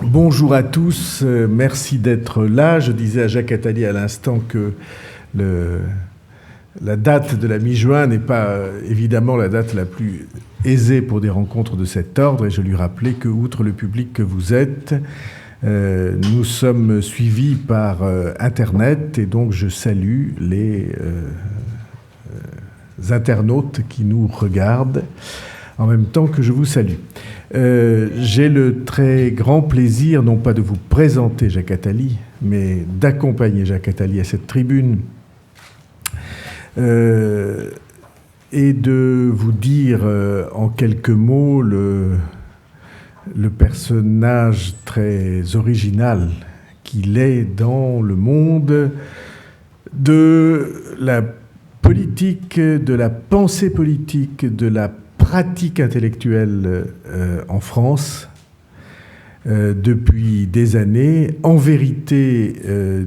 Bonjour à tous, merci d'être là. Je disais à Jacques Attali à l'instant que la date de la mi-juin n'est pas évidemment la date la plus aisée pour des rencontres de cet ordre, et je lui rappelais que, outre le public que vous êtes, nous sommes suivis par Internet, et donc je salue les internautes qui nous regardent en même temps que je vous salue. J'ai le très grand plaisir, non pas de vous présenter Jacques Attali, mais d'accompagner Jacques Attali à cette tribune et de vous dire en quelques mots le personnage très original qu'il est dans le monde de la politique, de la pensée politique, de la pratique intellectuelle en France depuis des années, en vérité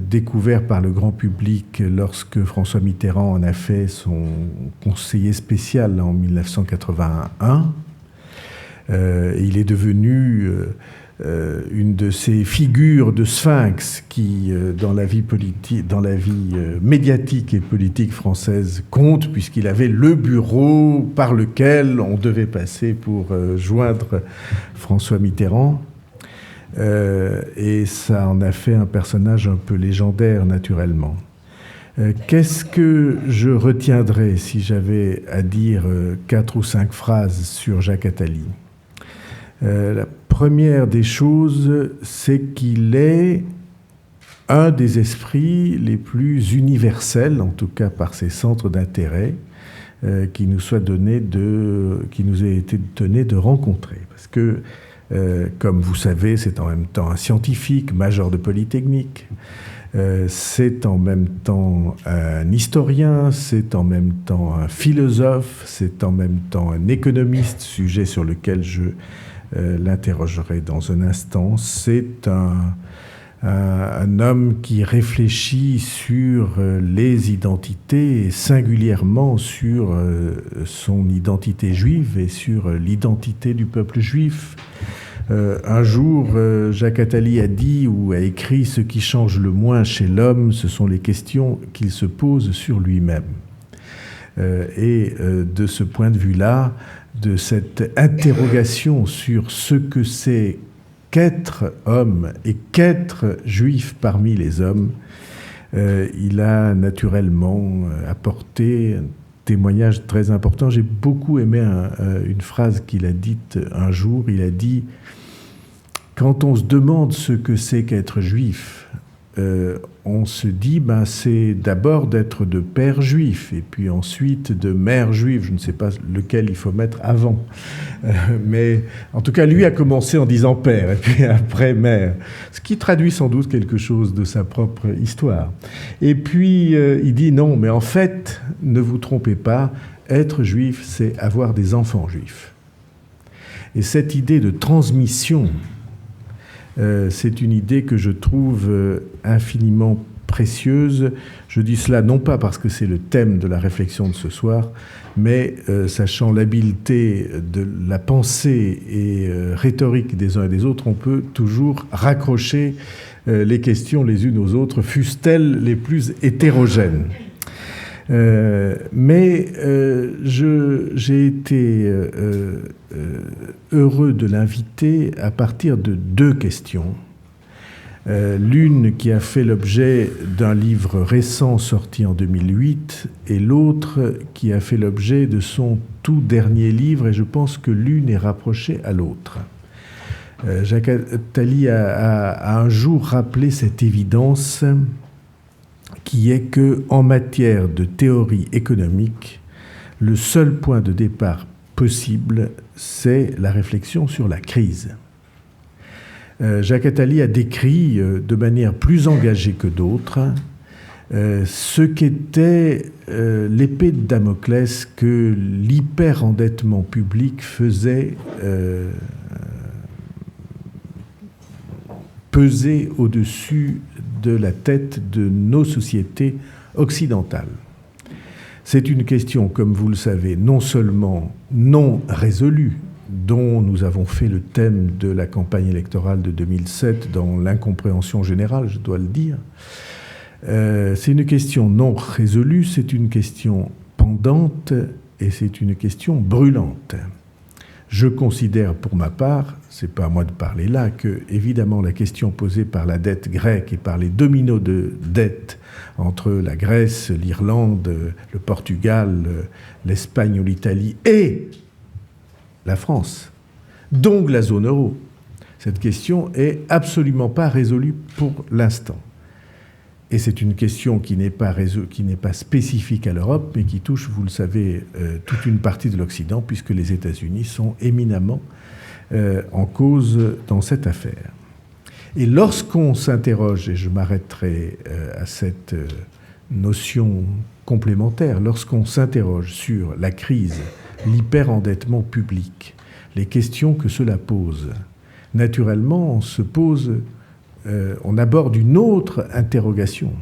découvert par le grand public lorsque François Mitterrand en a fait son conseiller spécial en 1981. Il est devenu une de ces figures de sphinx qui, dans la vie politique, dans la vie médiatique et politique française, compte, puisqu'il avait le bureau par lequel on devait passer pour joindre François Mitterrand. Et ça en a fait un personnage un peu légendaire, naturellement. Qu'est-ce que je retiendrai si j'avais à dire 4 ou 5 phrases sur Jacques Attali ? La première des choses, c'est qu'il est un des esprits les plus universels, en tout cas par ses centres d'intérêt, qui nous ait été donné de rencontrer. Parce que, comme vous savez, c'est en même temps un scientifique, major de Polytechnique, c'est en même temps un historien, c'est en même temps un philosophe, c'est en même temps un économiste, sujet sur lequel je l'interrogerai dans un instant. C'est un homme qui réfléchit sur les identités, et singulièrement sur son identité juive et sur l'identité du peuple juif. Un jour, Jacques Attali a dit ou a écrit « Ce qui change le moins chez l'homme, ce sont les questions qu'il se pose sur lui-même ». Et de ce point de vue-là, de cette interrogation sur ce que c'est qu'être homme et qu'être juif parmi les hommes, il a naturellement apporté un témoignage très important. J'ai beaucoup aimé une phrase qu'il a dite un jour. Il a dit « Quand on se demande ce que c'est qu'être juif, on se dit c'est d'abord d'être de père juif et puis ensuite de mère juive. Je ne sais pas lequel il faut mettre avant. Mais en tout cas, lui a commencé en disant père et puis après mère, ce qui traduit sans doute quelque chose de sa propre histoire. Et puis il dit non, mais en fait, ne vous trompez pas, être juif, c'est avoir des enfants juifs. Et cette idée de transmission, c'est une idée que je trouve infiniment précieuse. Je dis cela non pas parce que c'est le thème de la réflexion de ce soir, mais sachant l'habileté de la pensée et rhétorique des uns et des autres, on peut toujours raccrocher les questions les unes aux autres, fussent-elles les plus hétérogènes. Mais j'ai été heureux de l'inviter à partir de 2 questions. L'une qui a fait l'objet d'un livre récent sorti en 2008 et l'autre qui a fait l'objet de son tout dernier livre, et je pense que l'une est rapprochée à l'autre. Jacques Attali a un jour rappelé cette évidence qui est que, en matière de théorie économique, le seul point de départ possible, c'est la réflexion sur la crise. Jacques Attali a décrit de manière plus engagée que d'autres ce qu'était l'épée de Damoclès que l'hyper-endettement public faisait peser au-dessus de la tête de nos sociétés occidentales. C'est une question, comme vous le savez, non seulement non résolue, dont nous avons fait le thème de la campagne électorale de 2007 dans l'incompréhension générale, je dois le dire. C'est une question non résolue, c'est une question pendante et c'est une question brûlante. Je considère pour ma part, c'est pas à moi de parler là, que évidemment la question posée par la dette grecque et par les dominos de dette entre la Grèce, l'Irlande, le Portugal, l'Espagne ou l'Italie et la France, donc la zone euro, cette question est absolument pas résolue pour l'instant. Et c'est une question qui n'est pas spécifique à l'Europe, mais qui touche, vous le savez, toute une partie de l'Occident, puisque les États-Unis sont éminemment en cause dans cette affaire. Et lorsqu'on s'interroge, et je m'arrêterai à cette notion complémentaire, lorsqu'on s'interroge sur la crise, l'hyperendettement public, les questions que cela pose, naturellement, on aborde une autre interrogation,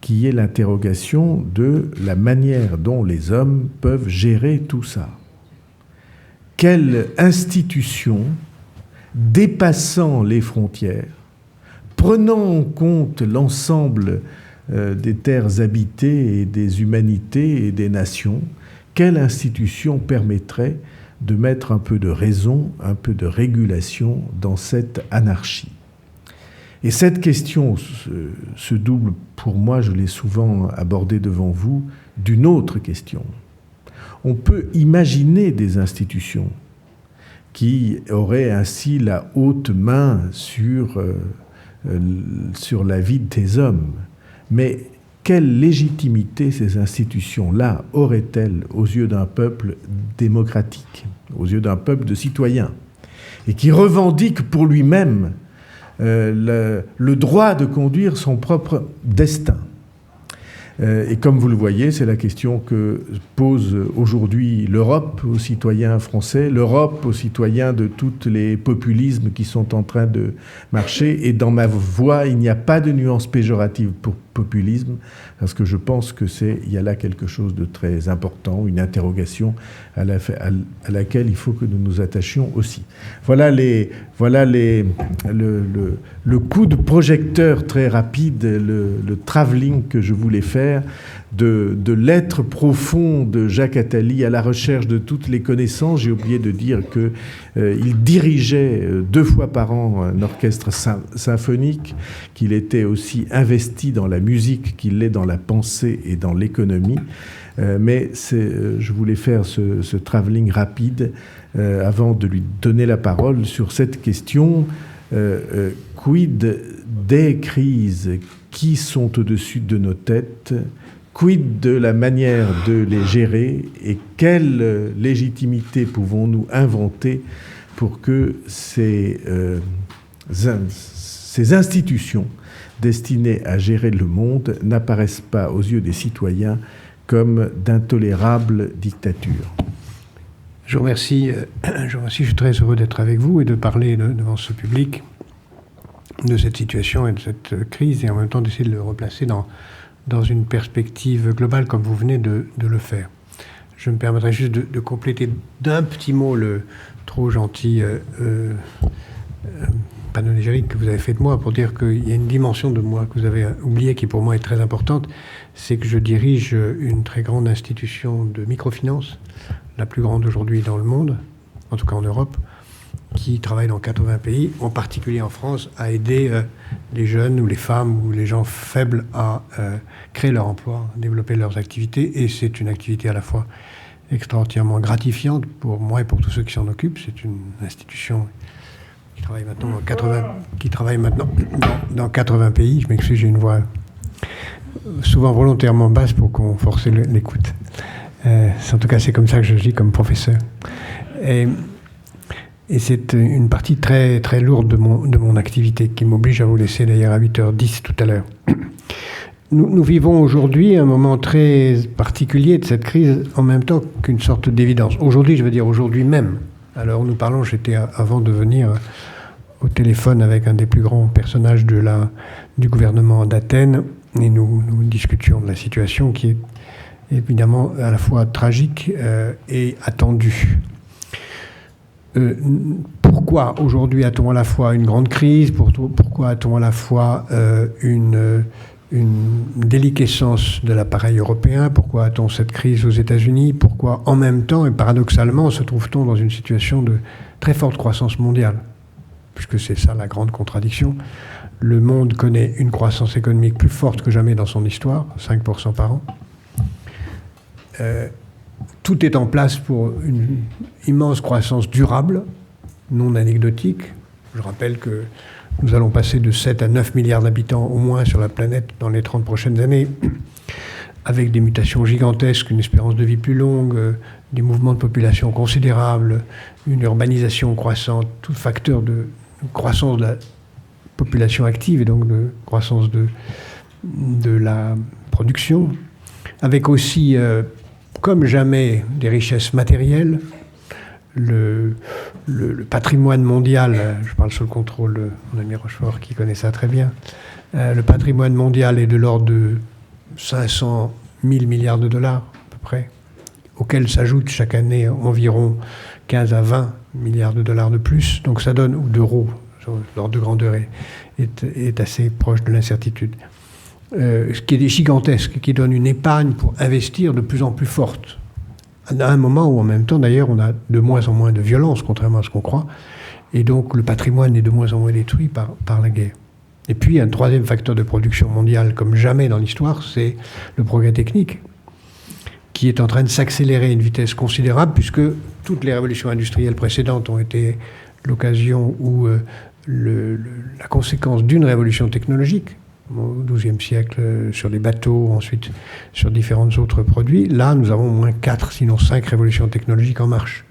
qui est l'interrogation de la manière dont les hommes peuvent gérer tout ça. Quelle institution, dépassant les frontières, prenant en compte l'ensemble des terres habitées et des humanités et des nations, quelle institution permettrait de mettre un peu de raison, un peu de régulation dans cette anarchie ? Et cette question se double, pour moi, je l'ai souvent abordée devant vous, d'une autre question. On peut imaginer des institutions qui auraient ainsi la haute main sur la vie des hommes. Mais quelle légitimité ces institutions-là auraient-elles aux yeux d'un peuple démocratique, aux yeux d'un peuple de citoyens, et qui revendique pour lui-même le droit de conduire son propre destin. Et comme vous le voyez, c'est la question que pose aujourd'hui l'Europe aux citoyens français, l'Europe aux citoyens de tous les populismes qui sont en train de marcher. Et dans ma voix, il n'y a pas de nuance péjorative pour populisme, parce que je pense qu'il y a là quelque chose de très important, une interrogation à laquelle il faut que nous nous attachions aussi. Voilà le coup de projecteur très rapide, le travelling que je voulais faire de l'être profond de Jacques Attali à la recherche de toutes les connaissances. J'ai oublié de dire qu'il dirigeait 2 fois par an un orchestre symphonique, qu'il était aussi investi dans la musique qu'il l'est dans la pensée et dans l'économie. Mais je voulais faire ce travelling rapide avant de lui donner la parole sur cette question quid des crises qui sont au-dessus de nos têtes, quid de la manière de les gérer et quelle légitimité pouvons-nous inventer pour que ces institutions destinées à gérer le monde n'apparaissent pas aux yeux des citoyens comme d'intolérables dictatures. Je vous remercie. Je suis très heureux d'être avec vous et de parler devant ce public de cette situation et de cette crise, et en même temps d'essayer de le replacer dans une perspective globale comme vous venez de le faire. Je me permettrai juste de compléter d'un petit mot le trop gentil panégyrique que vous avez fait de moi pour dire qu'il y a une dimension de moi que vous avez oubliée qui pour moi est très importante, c'est que je dirige une très grande institution de microfinance, la plus grande aujourd'hui dans le monde, en tout cas en Europe, qui travaille dans 80 pays, en particulier en France, à aider les jeunes ou les femmes ou les gens faibles à créer leur emploi, développer leurs activités. Et c'est une activité à la fois extraordinairement gratifiante pour moi et pour tous ceux qui s'en occupent. C'est une institution qui travaille maintenant dans 80 pays. Je m'excuse, j'ai une voix souvent volontairement basse pour qu'on force l'écoute. En tout cas, c'est comme ça que je dis comme professeur. Et c'est une partie très, très lourde de mon activité qui m'oblige à vous laisser d'ailleurs à 8h10 tout à l'heure. Nous vivons aujourd'hui un moment très particulier de cette crise en même temps qu'une sorte d'évidence. Aujourd'hui, je veux dire aujourd'hui même. Alors nous parlons, j'étais avant de venir au téléphone avec un des plus grands personnages du gouvernement d'Athènes et nous discutions de la situation qui est évidemment à la fois tragique et attendue. Pourquoi aujourd'hui a-t-on à la fois une grande crise, pourquoi a-t-on à la fois une déliquescence de l'appareil européen, pourquoi a-t-on cette crise aux États-Unis, pourquoi en même temps et paradoxalement se trouve-t-on dans une situation de très forte croissance mondiale, puisque c'est ça la grande contradiction. Le monde connaît une croissance économique plus forte que jamais dans son histoire, 5% par an. Tout est en place pour une immense croissance durable, non anecdotique. Je rappelle que nous allons passer de 7 à 9 milliards d'habitants au moins sur la planète dans les 30 prochaines années, avec des mutations gigantesques, une espérance de vie plus longue, des mouvements de population considérables, une urbanisation croissante, tout facteur de croissance de la population active et donc de croissance de la production, avec aussi, comme jamais, des richesses matérielles. Le patrimoine mondial, je parle sous le contrôle de mon ami Rochefort qui connaît ça très bien, le patrimoine mondial est de l'ordre de 500 000 milliards de dollars à peu près, auxquels s'ajoutent chaque année environ 15 à 20 milliards de dollars de plus, donc ça donne, ou d'euros, l'ordre de grandeur est assez proche de l'incertitude. Ce qui est gigantesque, qui donne une épargne pour investir de plus en plus forte. À un moment où, en même temps, d'ailleurs, on a de moins en moins de violence, contrairement à ce qu'on croit, et donc le patrimoine est de moins en moins détruit par la guerre. Et puis, un troisième facteur de production mondiale, comme jamais dans l'histoire, c'est le progrès technique, qui est en train de s'accélérer à une vitesse considérable, puisque toutes les révolutions industrielles précédentes ont été l'occasion ou la conséquence d'une révolution technologique. Au XIIe siècle, sur les bateaux, ensuite sur différents autres produits. Là, nous avons au moins 4, sinon 5 révolutions technologiques en marche.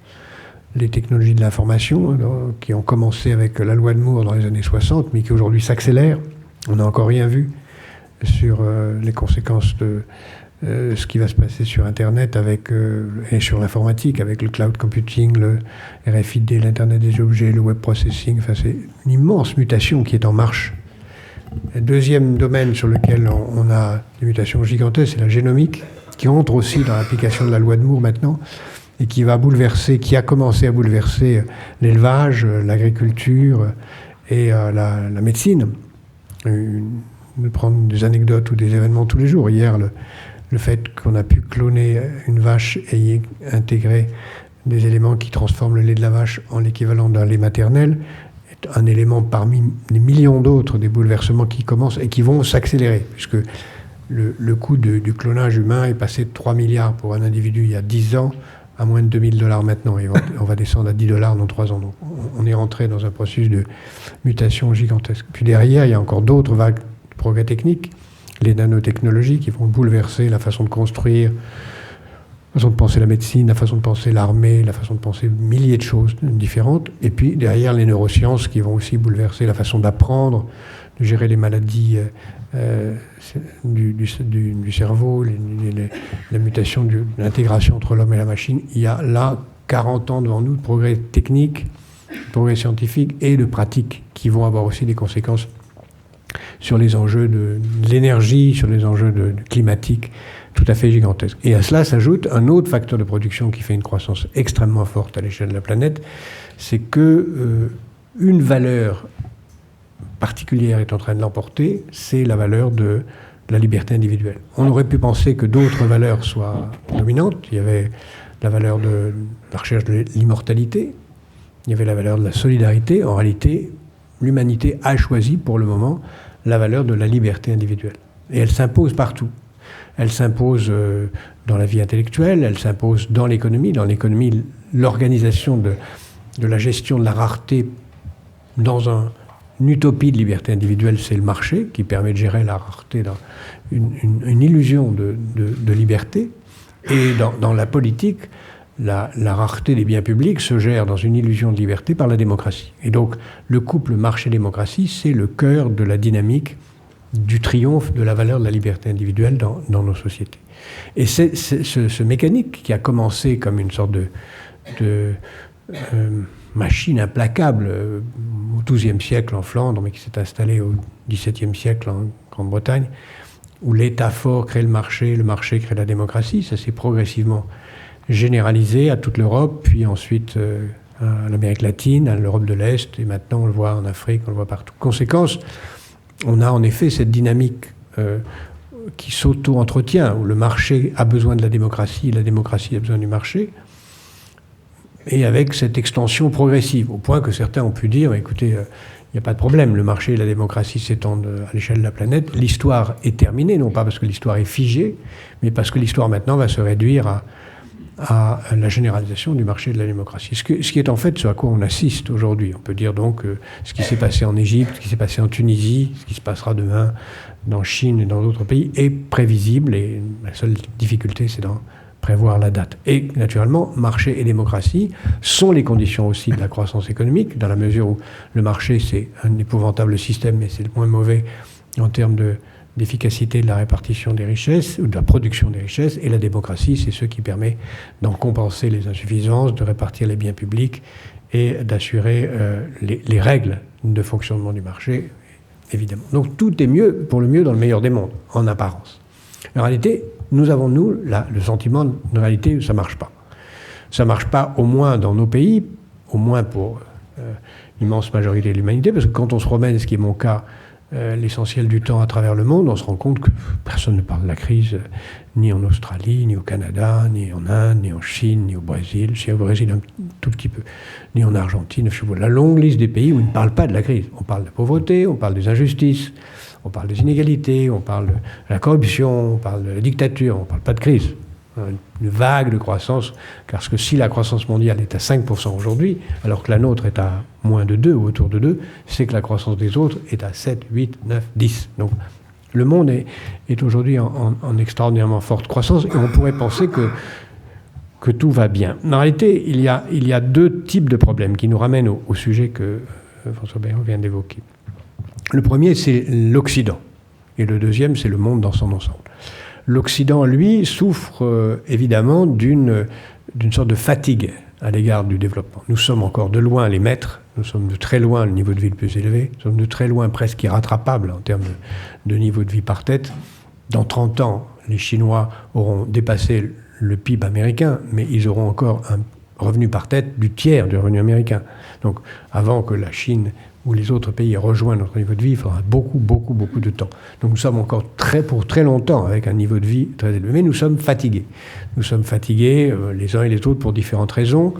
Les technologies de l'information, qui ont commencé avec la loi de Moore dans les années 60, mais qui aujourd'hui s'accélèrent. On n'a encore rien vu sur les conséquences de ce qui va se passer sur Internet et sur l'informatique, avec le cloud computing, le RFID, l'Internet des objets, le web processing. Enfin, c'est une immense mutation qui est en marche. Le deuxième domaine sur lequel on a des mutations gigantesques, c'est la génomique, qui entre aussi dans l'application de la loi de Moore maintenant, et qui a commencé à bouleverser l'élevage, l'agriculture et la médecine. De prendre des anecdotes ou des événements tous les jours. Hier, le fait qu'on a pu cloner une vache et y intégrer des éléments qui transforment le lait de la vache en l'équivalent d'un lait maternel, un élément parmi des millions d'autres, des bouleversements qui commencent et qui vont s'accélérer, puisque le coût du clonage humain est passé de 3 milliards pour un individu il y a 10 ans à moins de $2 000 maintenant, et on va descendre à $10 dans 3 ans. Donc on est rentré dans un processus de mutation gigantesque. Puis derrière, il y a encore d'autres vagues de progrès techniques, les nanotechnologies qui vont bouleverser la façon de construire, la façon de penser la médecine, la façon de penser l'armée, la façon de penser milliers de choses différentes. Et puis derrière, les neurosciences qui vont aussi bouleverser la façon d'apprendre, de gérer les maladies du cerveau, la mutation de l'intégration entre l'homme et la machine. Il y a là 40 ans devant nous de progrès technique, de progrès scientifique et de pratique qui vont avoir aussi des conséquences sur les enjeux de l'énergie, sur les enjeux climatiques, tout à fait gigantesque. Et à cela s'ajoute un autre facteur de production qui fait une croissance extrêmement forte à l'échelle de la planète, c'est que une valeur particulière est en train de l'emporter, c'est la valeur de la liberté individuelle. On aurait pu penser que d'autres valeurs soient dominantes. Il y avait la valeur de la recherche de l'immortalité, il y avait la valeur de la solidarité. En réalité, l'humanité a choisi pour le moment la valeur de la liberté individuelle. Et elle s'impose partout. Elle s'impose dans la vie intellectuelle, elle s'impose dans l'économie. Dans l'économie, l'organisation de la gestion de la rareté dans une utopie de liberté individuelle, c'est le marché qui permet de gérer la rareté dans une illusion de liberté. Et dans la politique, la rareté des biens publics se gère dans une illusion de liberté par la démocratie. Et donc, le couple marché-démocratie, c'est le cœur de la dynamique du triomphe de la valeur de la liberté individuelle dans nos sociétés. Et c'est ce mécanique qui a commencé comme une sorte de machine implacable au XIIe siècle en Flandre, mais qui s'est installée au XVIIe siècle en Grande-Bretagne, où l'État fort crée le marché crée la démocratie. Ça s'est progressivement généralisé à toute l'Europe, puis ensuite à l'Amérique latine, à l'Europe de l'Est, et maintenant on le voit en Afrique, on le voit partout. Conséquence, on a en effet cette dynamique qui s'auto-entretient, où le marché a besoin de la démocratie a besoin du marché, et avec cette extension progressive, au point que certains ont pu dire, écoutez, il n'y a pas de problème, le marché et la démocratie s'étendent à l'échelle de la planète, l'histoire est terminée, non pas parce que l'histoire est figée, mais parce que l'histoire maintenant va se réduire à la généralisation du marché de la démocratie. Ce qui est en fait ce à quoi on assiste aujourd'hui. On peut dire donc ce qui s'est passé en Égypte, ce qui s'est passé en Tunisie, ce qui se passera demain dans Chine et dans d'autres pays est prévisible, et la seule difficulté c'est d'en prévoir la date. Et naturellement, marché et démocratie sont les conditions aussi de la croissance économique, dans la mesure où le marché c'est un épouvantable système, mais c'est le moins mauvais en termes d'efficacité de la répartition des richesses, ou de la production des richesses, et la démocratie, c'est ce qui permet d'en compenser les insuffisances, de répartir les biens publics et d'assurer les règles de fonctionnement du marché, évidemment. Donc tout est mieux, pour le mieux, dans le meilleur des mondes, en apparence. En réalité, nous avons, le sentiment de réalité, ça ne marche pas. Ça ne marche pas, au moins dans nos pays, au moins pour l'immense majorité de l'humanité, parce que quand on se promène, ce qui est mon cas, l'essentiel du temps à travers le monde, on se rend compte que personne ne parle de la crise, ni en Australie, ni au Canada, ni en Inde, ni en Chine, ni au Brésil, si au Brésil un tout petit peu, ni en Argentine. Je vois la longue liste des pays où ils ne parlent pas de la crise. On parle de la pauvreté, on parle des injustices, on parle des inégalités, on parle de la corruption, on parle de la dictature, on ne parle pas de crise. Une vague de croissance, parce que si la croissance mondiale est à 5% aujourd'hui, alors que la nôtre est à moins de 2 ou autour de 2, c'est que la croissance des autres est à 7, 8, 9, 10. Donc le monde est aujourd'hui en extraordinairement forte croissance, et on pourrait penser que tout va bien. En réalité, il y a deux types de problèmes qui nous ramènent au sujet que François Bayrou vient d'évoquer. Le premier, c'est l'Occident, et le deuxième, c'est le monde dans son ensemble. L'Occident, lui, souffre évidemment d'une sorte de fatigue à l'égard du développement. Nous sommes encore de loin les maîtres, nous sommes de très loin le niveau de vie le plus élevé, nous sommes de très loin presque irrattrapables en termes de niveau de vie par tête. Dans 30 ans, les Chinois auront dépassé le PIB américain, mais ils auront encore un revenu par tête du tiers du revenu américain. Donc avant que la Chine ou les autres pays rejoignent notre niveau de vie, il faudra beaucoup de temps. Donc nous sommes encore pour très longtemps avec un niveau de vie très élevé, mais nous sommes fatigués. Nous sommes fatigués les uns et les autres pour différentes raisons.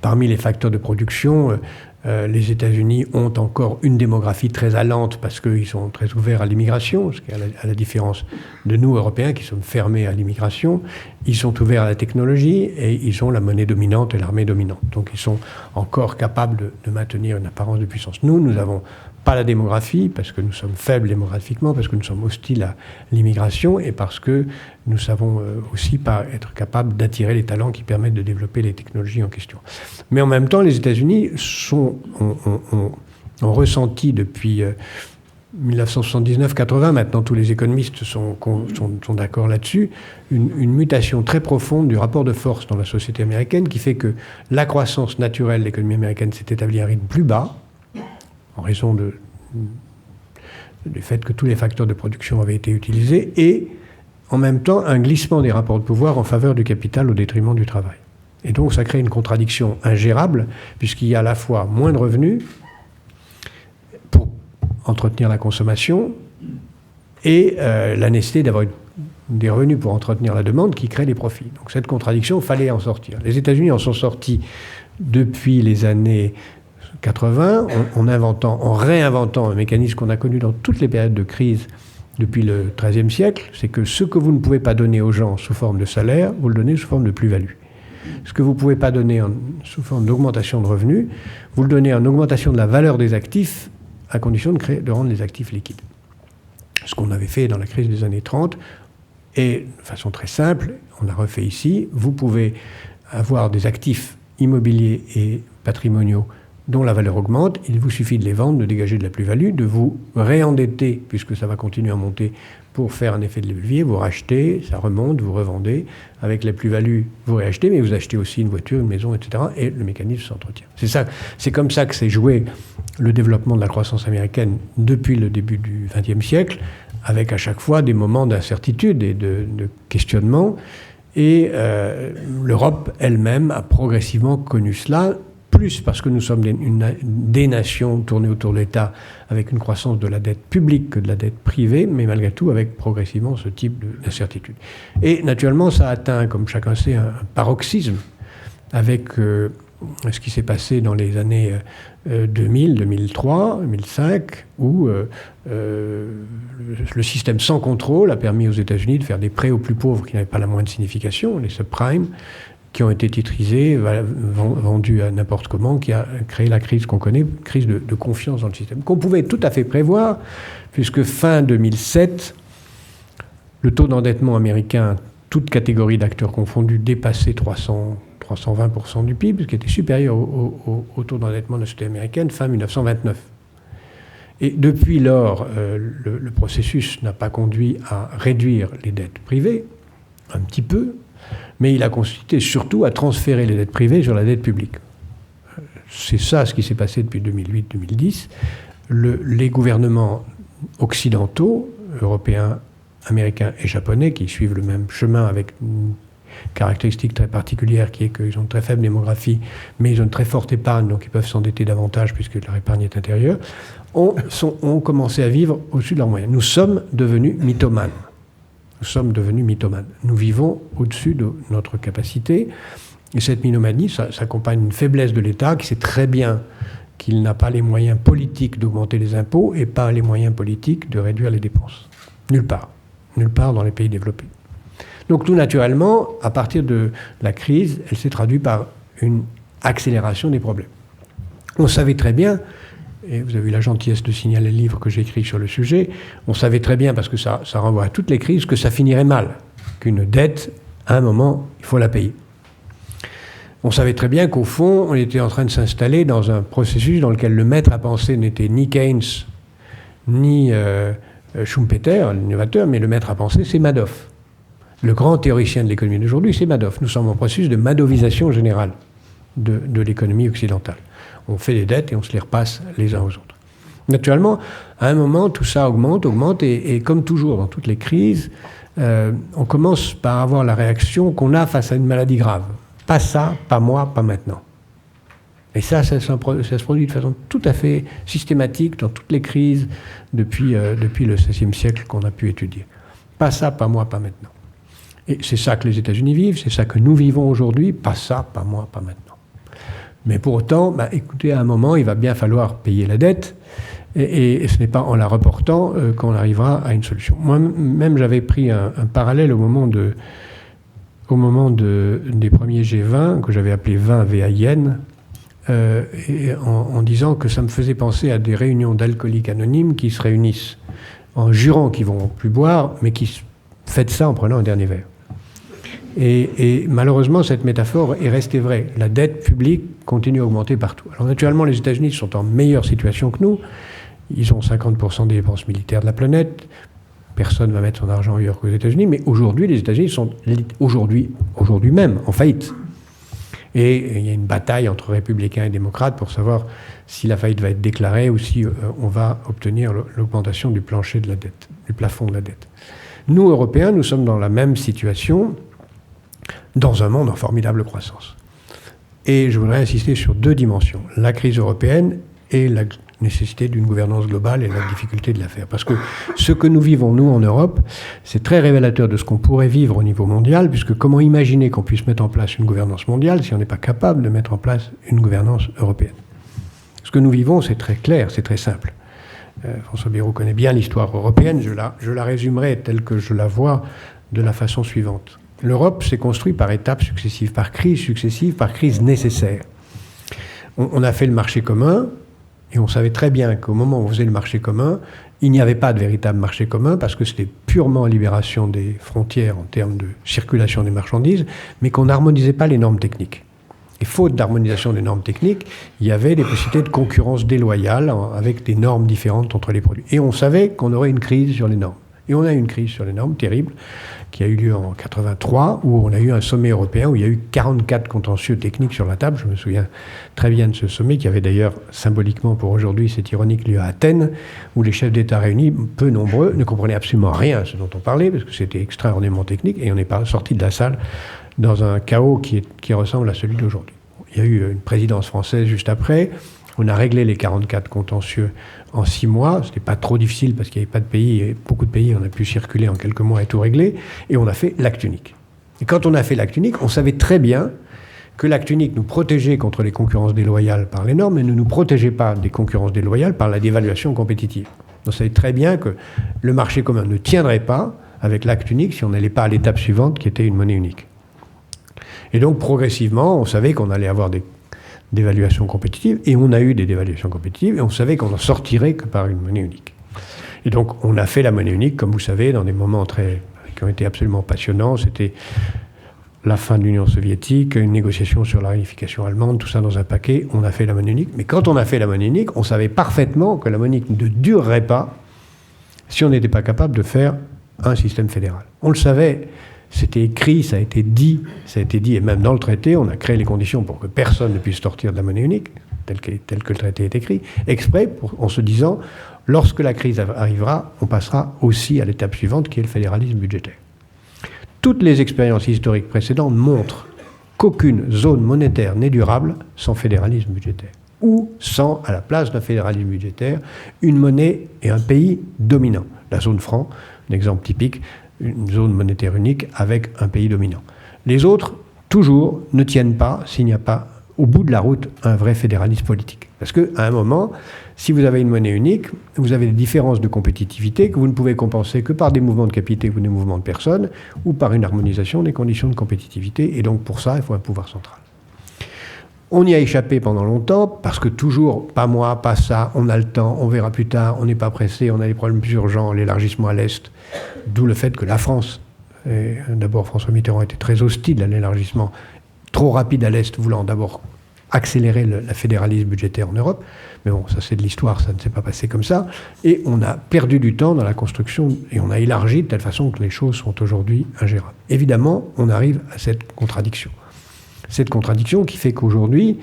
Parmi les facteurs de production, les États-Unis ont encore une démographie très allante parce qu'ils sont très ouverts à l'immigration, ce qui est à la différence de nous, Européens, qui sommes fermés à l'immigration. Ils sont ouverts à la technologie et ils ont la monnaie dominante et l'armée dominante. Donc ils sont encore capables de maintenir une apparence de puissance. Nous n'avons pas la démographie, parce que nous sommes faibles démographiquement, parce que nous sommes hostiles à l'immigration et parce que nous savons aussi pas être capables d'attirer les talents qui permettent de développer les technologies en question. Mais en même temps, les États-Unis ont ressenti depuis 1979-80, maintenant tous les économistes sont d'accord là-dessus, une mutation très profonde du rapport de force dans la société américaine qui fait que la croissance naturelle de l'économie américaine s'est établie à un rythme plus bas, en raison du fait que tous les facteurs de production avaient été utilisés, et en même temps un glissement des rapports de pouvoir en faveur du capital au détriment du travail. Et donc ça crée une contradiction ingérable, puisqu'il y a à la fois moins de revenus pour entretenir la consommation et la nécessité d'avoir des revenus pour entretenir la demande qui crée les profits. Donc cette contradiction, il fallait en sortir. Les États-Unis en sont sortis depuis les années 80, en réinventant un mécanisme qu'on a connu dans toutes les périodes de crise depuis le XIIIe siècle, c'est que ce que vous ne pouvez pas donner aux gens sous forme de salaire, vous le donnez sous forme de plus-value. Ce que vous ne pouvez pas donner sous forme d'augmentation de revenus, vous le donnez en augmentation de la valeur des actifs, à condition de rendre les actifs liquides. Ce qu'on avait fait dans la crise des années 30, et de façon très simple, on l'a refait ici, vous pouvez avoir des actifs immobiliers et patrimoniaux dont la valeur augmente, il vous suffit de les vendre, de dégager de la plus-value, de vous réendetter, puisque ça va continuer à monter, pour faire un effet de levier, vous rachetez, ça remonte, vous revendez, avec la plus-value, vous réachetez, mais vous achetez aussi une voiture, une maison, etc., et le mécanisme s'entretient. C'est comme ça que s'est joué le développement de la croissance américaine depuis le début du XXe siècle, avec à chaque fois des moments d'incertitude et de questionnement, et l'Europe elle-même a progressivement connu cela, plus parce que nous sommes des nations tournées autour de l'État avec une croissance de la dette publique que de la dette privée, mais malgré tout avec progressivement ce type d'incertitude. Et naturellement, ça a atteint, comme chacun sait, un paroxysme avec ce qui s'est passé dans les années 2000, 2003, 2005, où le système sans contrôle a permis aux États-Unis de faire des prêts aux plus pauvres qui n'avaient pas la moindre signification, les subprimes, qui ont été titrisés, vendus à n'importe comment, qui a créé la crise qu'on connaît, crise de confiance dans le système, qu'on pouvait tout à fait prévoir, puisque fin 2007, le taux d'endettement américain, toute catégorie d'acteurs confondus, dépassait 320% du PIB, ce qui était supérieur au taux d'endettement de la société américaine fin 1929. Et depuis lors, le processus n'a pas conduit à réduire les dettes privées, un petit peu, mais il a consisté surtout à transférer les dettes privées sur la dette publique. C'est ça ce qui s'est passé depuis 2008-2010. Les gouvernements occidentaux, européens, américains et japonais, qui suivent le même chemin avec une caractéristique très particulière qui est qu'ils ont une très faible démographie, mais ils ont une très forte épargne, donc ils peuvent s'endetter davantage puisque leur épargne est intérieure, ont commencé à vivre au-dessus de leurs moyens. Nous sommes devenus mythomanes. Nous vivons au-dessus de notre capacité. Et cette mythomanie, ça accompagne une faiblesse de l'État qui sait très bien qu'il n'a pas les moyens politiques d'augmenter les impôts et pas les moyens politiques de réduire les dépenses. Nulle part. Nulle part dans les pays développés. Donc tout naturellement, à partir de la crise, elle s'est traduite par une accélération des problèmes. On savait très bien, et vous avez eu la gentillesse de signaler le livre que j'ai écrit sur le sujet, on savait très bien, parce que ça renvoie à toutes les crises, que ça finirait mal, qu'une dette, à un moment, il faut la payer. On savait très bien qu'au fond, on était en train de s'installer dans un processus dans lequel le maître à penser n'était ni Keynes, ni Schumpeter, l'innovateur, mais le maître à penser, c'est Madoff. Le grand théoricien de l'économie d'aujourd'hui, c'est Madoff. Nous sommes en processus de madovisation générale de l'économie occidentale. On fait des dettes et on se les repasse les uns aux autres. Naturellement, à un moment, tout ça augmente, et comme toujours dans toutes les crises, on commence par avoir la réaction qu'on a face à une maladie grave. Pas ça, pas moi, pas maintenant. Et ça se produit de façon tout à fait systématique dans toutes les crises depuis le XVIe siècle qu'on a pu étudier. Pas ça, pas moi, pas maintenant. Et c'est ça que les États-Unis vivent, c'est ça que nous vivons aujourd'hui, pas ça, pas moi, pas maintenant. Mais pour autant, écoutez, à un moment, il va bien falloir payer la dette, et ce n'est pas en la reportant qu'on arrivera à une solution. Moi-même, j'avais pris un parallèle au moment des premiers G20, que j'avais appelé 20 VAIN, en disant que ça me faisait penser à des réunions d'alcooliques anonymes qui se réunissent en jurant qu'ils ne vont plus boire, mais qui font ça en prenant un dernier verre. Et malheureusement, cette métaphore est restée vraie. La dette publique continue à augmenter partout. Alors naturellement, les États-Unis sont en meilleure situation que nous. Ils ont 50% des dépenses militaires de la planète. Personne ne va mettre son argent ailleurs qu'aux États-Unis. Mais aujourd'hui, les États-Unis sont aujourd'hui même en faillite. Et il y a une bataille entre républicains et démocrates pour savoir si la faillite va être déclarée ou si on va obtenir l'augmentation du plancher de la dette, du plafond de la dette. Nous, Européens, nous sommes dans la même situation, dans un monde en formidable croissance. Et je voudrais insister sur deux dimensions, la crise européenne et la nécessité d'une gouvernance globale et la difficulté de la faire. Parce que ce que nous vivons, nous, en Europe, c'est très révélateur de ce qu'on pourrait vivre au niveau mondial, puisque comment imaginer qu'on puisse mettre en place une gouvernance mondiale si on n'est pas capable de mettre en place une gouvernance européenne? Ce que nous vivons, c'est très clair, c'est très simple. François Bayrou connaît bien l'histoire européenne, je la résumerai telle que je la vois de la façon suivante. L'Europe s'est construite par étapes successives, par crises successives, par crises nécessaires. On a fait le marché commun, et on savait très bien qu'au moment où on faisait le marché commun, il n'y avait pas de véritable marché commun, parce que c'était purement libération des frontières en termes de circulation des marchandises, mais qu'on n'harmonisait pas les normes techniques. Et faute d'harmonisation des normes techniques, il y avait des possibilités de concurrence déloyale avec des normes différentes entre les produits. Et on savait qu'on aurait une crise sur les normes. Et on a eu une crise sur les normes terrible, qui a eu lieu en 1983, où on a eu un sommet européen, où il y a eu 44 contentieux techniques sur la table. Je me souviens très bien de ce sommet, qui avait d'ailleurs, symboliquement pour aujourd'hui, c'est ironique, lieu à Athènes, où les chefs d'État réunis, peu nombreux, ne comprenaient absolument rien à ce dont on parlait, parce que c'était extraordinairement technique, et on n'est pas sorti de la salle dans un chaos qui ressemble à celui d'aujourd'hui. il y a eu une présidence française juste après. On a réglé les 44 contentieux en 6 mois. Ce n'était pas trop difficile parce qu'il n'y avait pas de pays, et beaucoup de pays, on a pu circuler en quelques mois et tout régler. Et on a fait l'acte unique. Et quand on a fait l'acte unique, on savait très bien que l'acte unique nous protégeait contre les concurrences déloyales par les normes, mais ne nous protégeait pas des concurrences déloyales par la dévaluation compétitive. On savait très bien que le marché commun ne tiendrait pas avec l'acte unique si on n'allait pas à l'étape suivante qui était une monnaie unique. Et donc progressivement, on savait qu'on allait avoir des dévaluations compétitives, et on a eu des dévaluations compétitives, et on savait qu'on n'en sortirait que par une monnaie unique. Et donc on a fait la monnaie unique, comme vous savez, dans des moments qui ont été absolument passionnants. C'était la fin de l'Union soviétique, une négociation sur la réunification allemande, tout ça dans un paquet. On a fait la monnaie unique. Mais quand on a fait la monnaie unique, on savait parfaitement que la monnaie unique ne durerait pas si on n'était pas capable de faire un système fédéral. On le savait, c'était écrit, ça a été dit, et même dans le traité, on a créé les conditions pour que personne ne puisse sortir de la monnaie unique, tel que le traité est écrit, exprès, en se disant, lorsque la crise arrivera, on passera aussi à l'étape suivante, qui est le fédéralisme budgétaire. Toutes les expériences historiques précédentes montrent qu'aucune zone monétaire n'est durable sans fédéralisme budgétaire, ou sans, à la place d'un fédéralisme budgétaire, une monnaie et un pays dominant. La zone franc, un exemple typique, une zone monétaire unique avec un pays dominant. Les autres, toujours, ne tiennent pas s'il n'y a pas, au bout de la route, un vrai fédéralisme politique. Parce qu'à un moment, si vous avez une monnaie unique, vous avez des différences de compétitivité que vous ne pouvez compenser que par des mouvements de capitaux ou des mouvements de personnes, ou par une harmonisation des conditions de compétitivité. Et donc, pour ça, il faut un pouvoir central. On y a échappé pendant longtemps, parce que toujours, pas moi, pas ça, on a le temps, on verra plus tard, on n'est pas pressé, on a des problèmes plus urgents, l'élargissement à l'Est, d'où le fait que la France, d'abord François Mitterrand était très hostile à l'élargissement, trop rapide à l'Est, voulant d'abord accélérer le fédéralisme budgétaire en Europe, mais bon, ça c'est de l'histoire, ça ne s'est pas passé comme ça, et on a perdu du temps dans la construction, et on a élargi de telle façon que les choses sont aujourd'hui ingérables. Évidemment, on arrive à cette contradiction. Cette contradiction qui fait qu'aujourd'hui,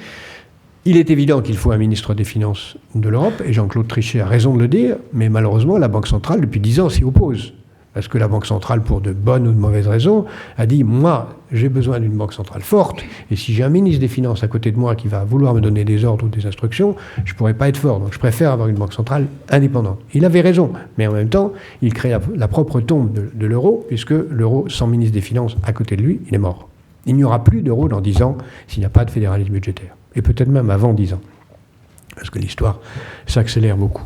il est évident qu'il faut un ministre des Finances de l'Europe, et Jean-Claude Trichet a raison de le dire, mais malheureusement, la Banque centrale, depuis 10 ans, s'y oppose. Parce que la Banque centrale, pour de bonnes ou de mauvaises raisons, a dit « Moi, j'ai besoin d'une Banque centrale forte, et si j'ai un ministre des Finances à côté de moi qui va vouloir me donner des ordres ou des instructions, je ne pourrai pas être fort. Donc je préfère avoir une Banque centrale indépendante. » Il avait raison, mais en même temps, il crée la propre tombe de l'euro, puisque l'euro, sans ministre des Finances à côté de lui, il est mort. Il n'y aura plus d'euro dans 10 ans s'il n'y a pas de fédéralisme budgétaire. Et peut-être même avant 10 ans. Parce que l'histoire s'accélère beaucoup.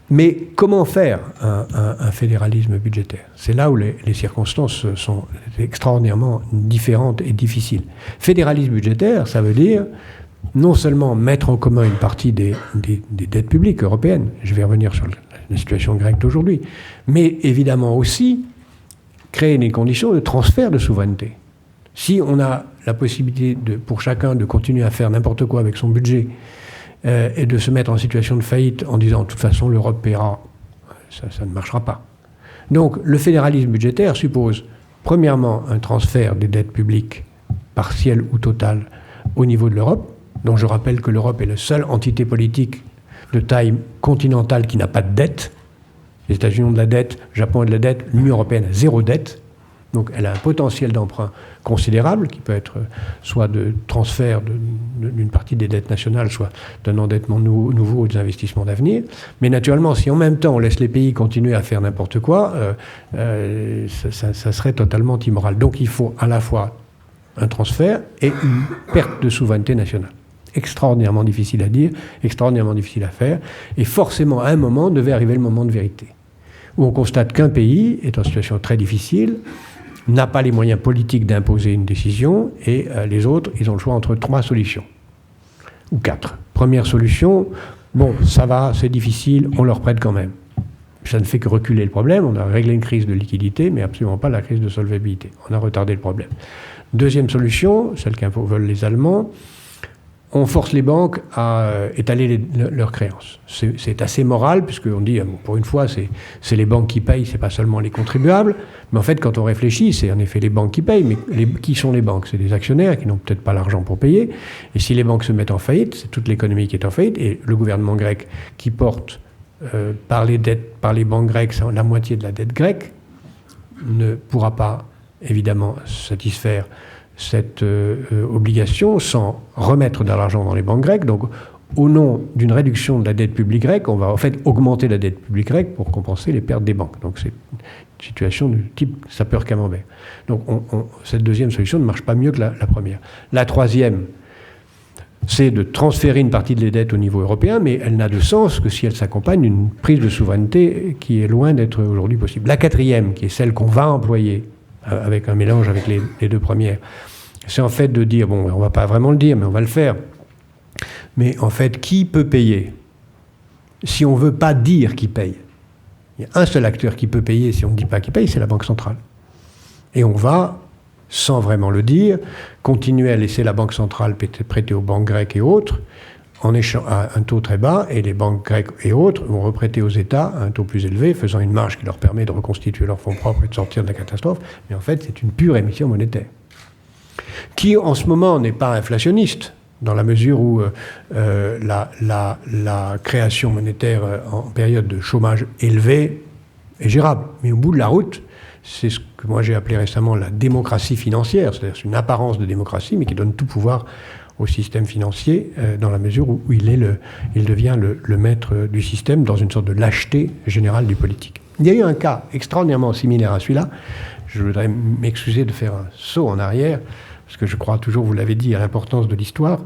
Mais comment faire un fédéralisme budgétaire ? C'est là où les circonstances sont extraordinairement différentes et difficiles. Fédéralisme budgétaire, ça veut dire non seulement mettre en commun une partie des dettes publiques européennes, je vais revenir sur la situation grecque d'aujourd'hui, mais évidemment aussi créer des conditions de transfert de souveraineté. Si on a la possibilité pour chacun de continuer à faire n'importe quoi avec son budget et de se mettre en situation de faillite en disant « de toute façon l'Europe paiera », ça ne marchera pas. Donc le fédéralisme budgétaire suppose premièrement un transfert des dettes publiques partielles ou totales au niveau de l'Europe, dont je rappelle que l'Europe est la seule entité politique de taille continentale qui n'a pas de dette. Les États-Unis ont de la dette, le Japon a de la dette, l'Union européenne a 0 dette. Donc elle a un potentiel d'emprunt considérable qui peut être soit de transfert d'une partie des dettes nationales, soit d'un endettement nouveau ou des investissements d'avenir. Mais naturellement, si en même temps on laisse les pays continuer à faire n'importe quoi, ça serait totalement immoral. Donc il faut à la fois un transfert et une perte de souveraineté nationale. Extraordinairement difficile à dire, extraordinairement difficile à faire. Et forcément, à un moment, devait arriver le moment de vérité, où on constate qu'un pays est en situation très difficile, n'a pas les moyens politiques d'imposer une décision, et les autres, ils ont le choix entre 3 solutions, ou 4. Première solution, bon, ça va, c'est difficile, on leur prête quand même. Ça ne fait que reculer le problème, on a réglé une crise de liquidité, mais absolument pas la crise de solvabilité. On a retardé le problème. Deuxième solution, celle veulent les Allemands, on force les banques à étaler leurs créances. C'est assez moral, puisqu'on dit, pour une fois, c'est les banques qui payent, c'est pas seulement les contribuables. Mais en fait, quand on réfléchit, c'est en effet les banques qui payent. Mais qui sont les banques ? C'est des actionnaires qui n'ont peut-être pas l'argent pour payer. Et si les banques se mettent en faillite, c'est toute l'économie qui est en faillite. Et le gouvernement grec, qui porte par les banques grecques, la moitié de la dette grecque, ne pourra pas, évidemment, satisfaire cette obligation sans remettre de l'argent dans les banques grecques. Donc, au nom d'une réduction de la dette publique grecque, on va en fait augmenter la dette publique grecque pour compenser les pertes des banques. Donc, c'est une situation du type sapeur-camembert. Donc, cette deuxième solution ne marche pas mieux que la première. La troisième, c'est de transférer une partie de les dettes au niveau européen, mais elle n'a de sens que si elle s'accompagne d'une prise de souveraineté qui est loin d'être aujourd'hui possible. La quatrième, qui est celle qu'on va employer, avec un mélange avec les deux premières, c'est en fait de dire, bon, on ne va pas vraiment le dire, mais on va le faire. Mais en fait, qui peut payer? Si on ne veut pas dire qui paye, il y a un seul acteur qui peut payer si on ne dit pas qui paye, c'est la Banque centrale. Et on va, sans vraiment le dire, continuer à laisser la Banque centrale prêter aux banques grecques et autres à un taux très bas, et les banques grecques et autres vont reprêter aux États à un taux plus élevé, faisant une marge qui leur permet de reconstituer leurs fonds propres et de sortir de la catastrophe. Mais en fait, c'est une pure émission monétaire, qui en ce moment n'est pas inflationniste, dans la mesure où la création monétaire en période de chômage élevé est gérable. Mais au bout de la route, c'est ce que moi j'ai appelé récemment la démocratie financière, c'est-à-dire une apparence de démocratie, mais qui donne tout pouvoir au système financier, dans la mesure où il devient le maître du système dans une sorte de lâcheté générale du politique. Il y a eu un cas extraordinairement similaire à celui-là. Je voudrais m'excuser de faire un saut en arrière, parce que je crois toujours, vous l'avez dit, à l'importance de l'histoire.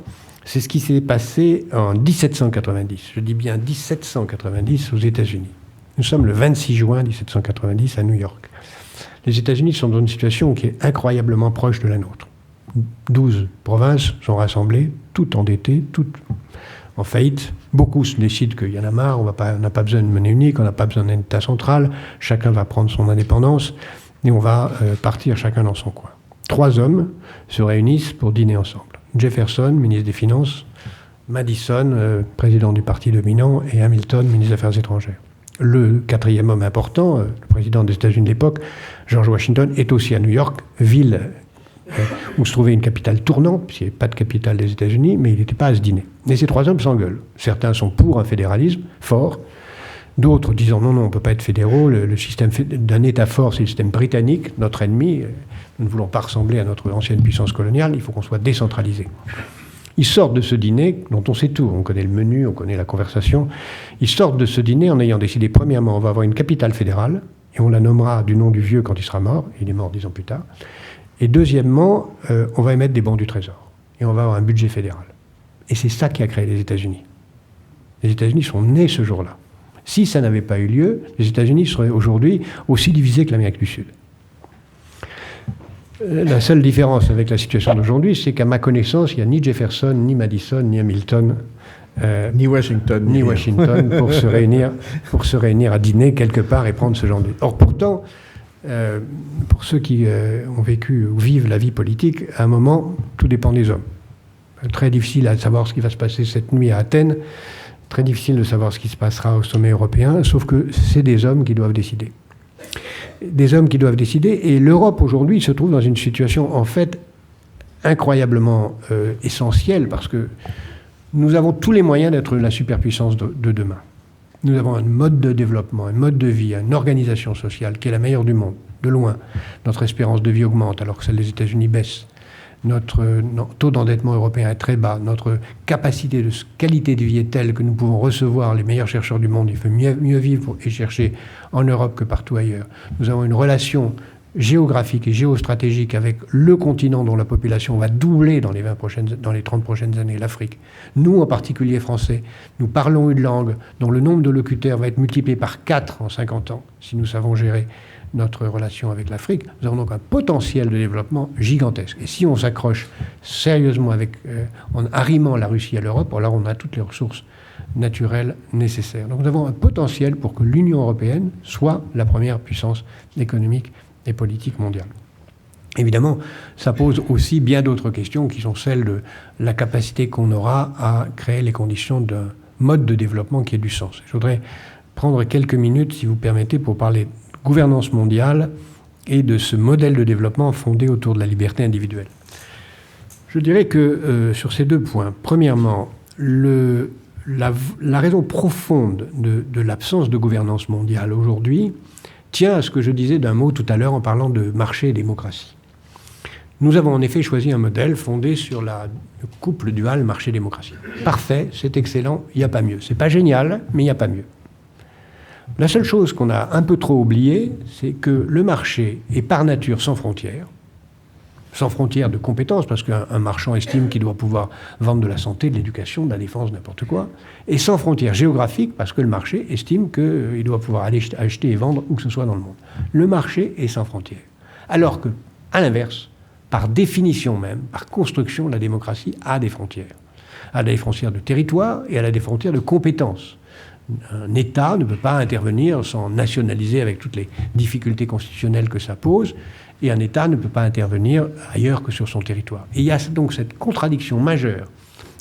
C'est ce qui s'est passé en 1790. Je dis bien 1790 aux États-Unis. Nous sommes le 26 juin 1790 à New York. Les États-Unis sont dans une situation qui est incroyablement proche de la nôtre. 12 provinces sont rassemblées, toutes endettées, toutes en faillite. Beaucoup se décident qu'il y en a marre, on n'a pas besoin de monnaie unique, on n'a pas besoin d'un État central, chacun va prendre son indépendance et on va partir chacun dans son coin. 3 hommes se réunissent pour dîner ensemble. Jefferson, ministre des Finances, Madison, président du parti dominant, et Hamilton, ministre des Affaires étrangères. Le 4e homme important, le président des États-Unis de l'époque, George Washington, est aussi à New York, ville où se trouvait une capitale tournante, puisqu'il n'y avait pas de capitale des États-Unis, mais il n'était pas à ce dîner. Et ces 3 hommes s'engueulent. Certains sont pour un fédéralisme fort, d'autres disant non, on ne peut pas être fédéraux, le système d'un État fort, c'est le système britannique, notre ennemi, nous ne voulons pas ressembler à notre ancienne puissance coloniale, il faut qu'on soit décentralisé. Ils sortent de ce dîner, dont on sait tout, on connaît le menu, on connaît la conversation, ils sortent de ce dîner en ayant décidé, premièrement, on va avoir une capitale fédérale, et on la nommera du nom du vieux quand il sera mort, il est mort 10 ans plus tard, et deuxièmement, on va émettre des bons du Trésor, et on va avoir un budget fédéral. Et c'est ça qui a créé les États-Unis. Les États-Unis sont nés ce jour-là. Si ça n'avait pas eu lieu, les États-Unis seraient aujourd'hui aussi divisés que l'Amérique du Sud. La seule différence avec la situation d'aujourd'hui, c'est qu'à ma connaissance, il n'y a ni Jefferson, ni Madison, ni Hamilton, ni Washington pour se réunir à dîner quelque part et prendre ce genre de... Or pourtant, pour ceux qui ont vécu ou vivent la vie politique, à un moment, tout dépend des hommes. Très difficile à savoir ce qui va se passer cette nuit à Athènes, très difficile de savoir ce qui se passera au sommet européen, sauf que c'est des hommes qui doivent décider. Des hommes qui doivent décider, et l'Europe aujourd'hui se trouve dans une situation en fait incroyablement essentielle, parce que nous avons tous les moyens d'être la superpuissance de demain. Nous avons un mode de développement, un mode de vie, une organisation sociale qui est la meilleure du monde, de loin. Notre espérance de vie augmente alors que celle des États-Unis baisse. Notre taux d'endettement européen est très bas. Notre capacité de qualité de vie est telle que nous pouvons recevoir les meilleurs chercheurs du monde. Il faut mieux vivre et chercher en Europe que partout ailleurs. Nous avons une relation géographique et géostratégique avec le continent dont la population va doubler dans les 30 prochaines années, l'Afrique. Nous, en particulier français, nous parlons une langue dont le nombre de locuteurs va être multiplié par 4 en 50 ans, si nous savons gérer notre relation avec l'Afrique. Nous avons donc un potentiel de développement gigantesque. Et si on s'accroche sérieusement en arrimant la Russie à l'Europe, alors on a toutes les ressources naturelles nécessaires. Donc nous avons un potentiel pour que l'Union européenne soit la première puissance économique et politique mondiale. Évidemment, ça pose aussi bien d'autres questions qui sont celles de la capacité qu'on aura à créer les conditions d'un mode de développement qui ait du sens. Je voudrais prendre quelques minutes, si vous permettez, pour parler gouvernance mondiale et de ce modèle de développement fondé autour de la liberté individuelle. Je dirais que sur ces 2 points, premièrement, la raison profonde de l'absence de gouvernance mondiale aujourd'hui tient à ce que je disais d'un mot tout à l'heure en parlant de marché et démocratie. Nous avons en effet choisi un modèle fondé sur le couple dual marché-démocratie. Parfait, c'est excellent, il n'y a pas mieux. C'est pas génial, mais il n'y a pas mieux. La seule chose qu'on a un peu trop oubliée, c'est que le marché est par nature sans frontières de compétences, parce qu'un marchand estime qu'il doit pouvoir vendre de la santé, de l'éducation, de la défense, n'importe quoi, et sans frontières géographiques, parce que le marché estime qu'il doit pouvoir aller acheter et vendre où que ce soit dans le monde. Le marché est sans frontières. Alors que, à l'inverse, par définition même, par construction, la démocratie a des frontières. Elle a des frontières de territoire et elle a des frontières de compétences. Un État ne peut pas intervenir sans nationaliser avec toutes les difficultés constitutionnelles que ça pose, et un État ne peut pas intervenir ailleurs que sur son territoire. Et il y a donc cette contradiction majeure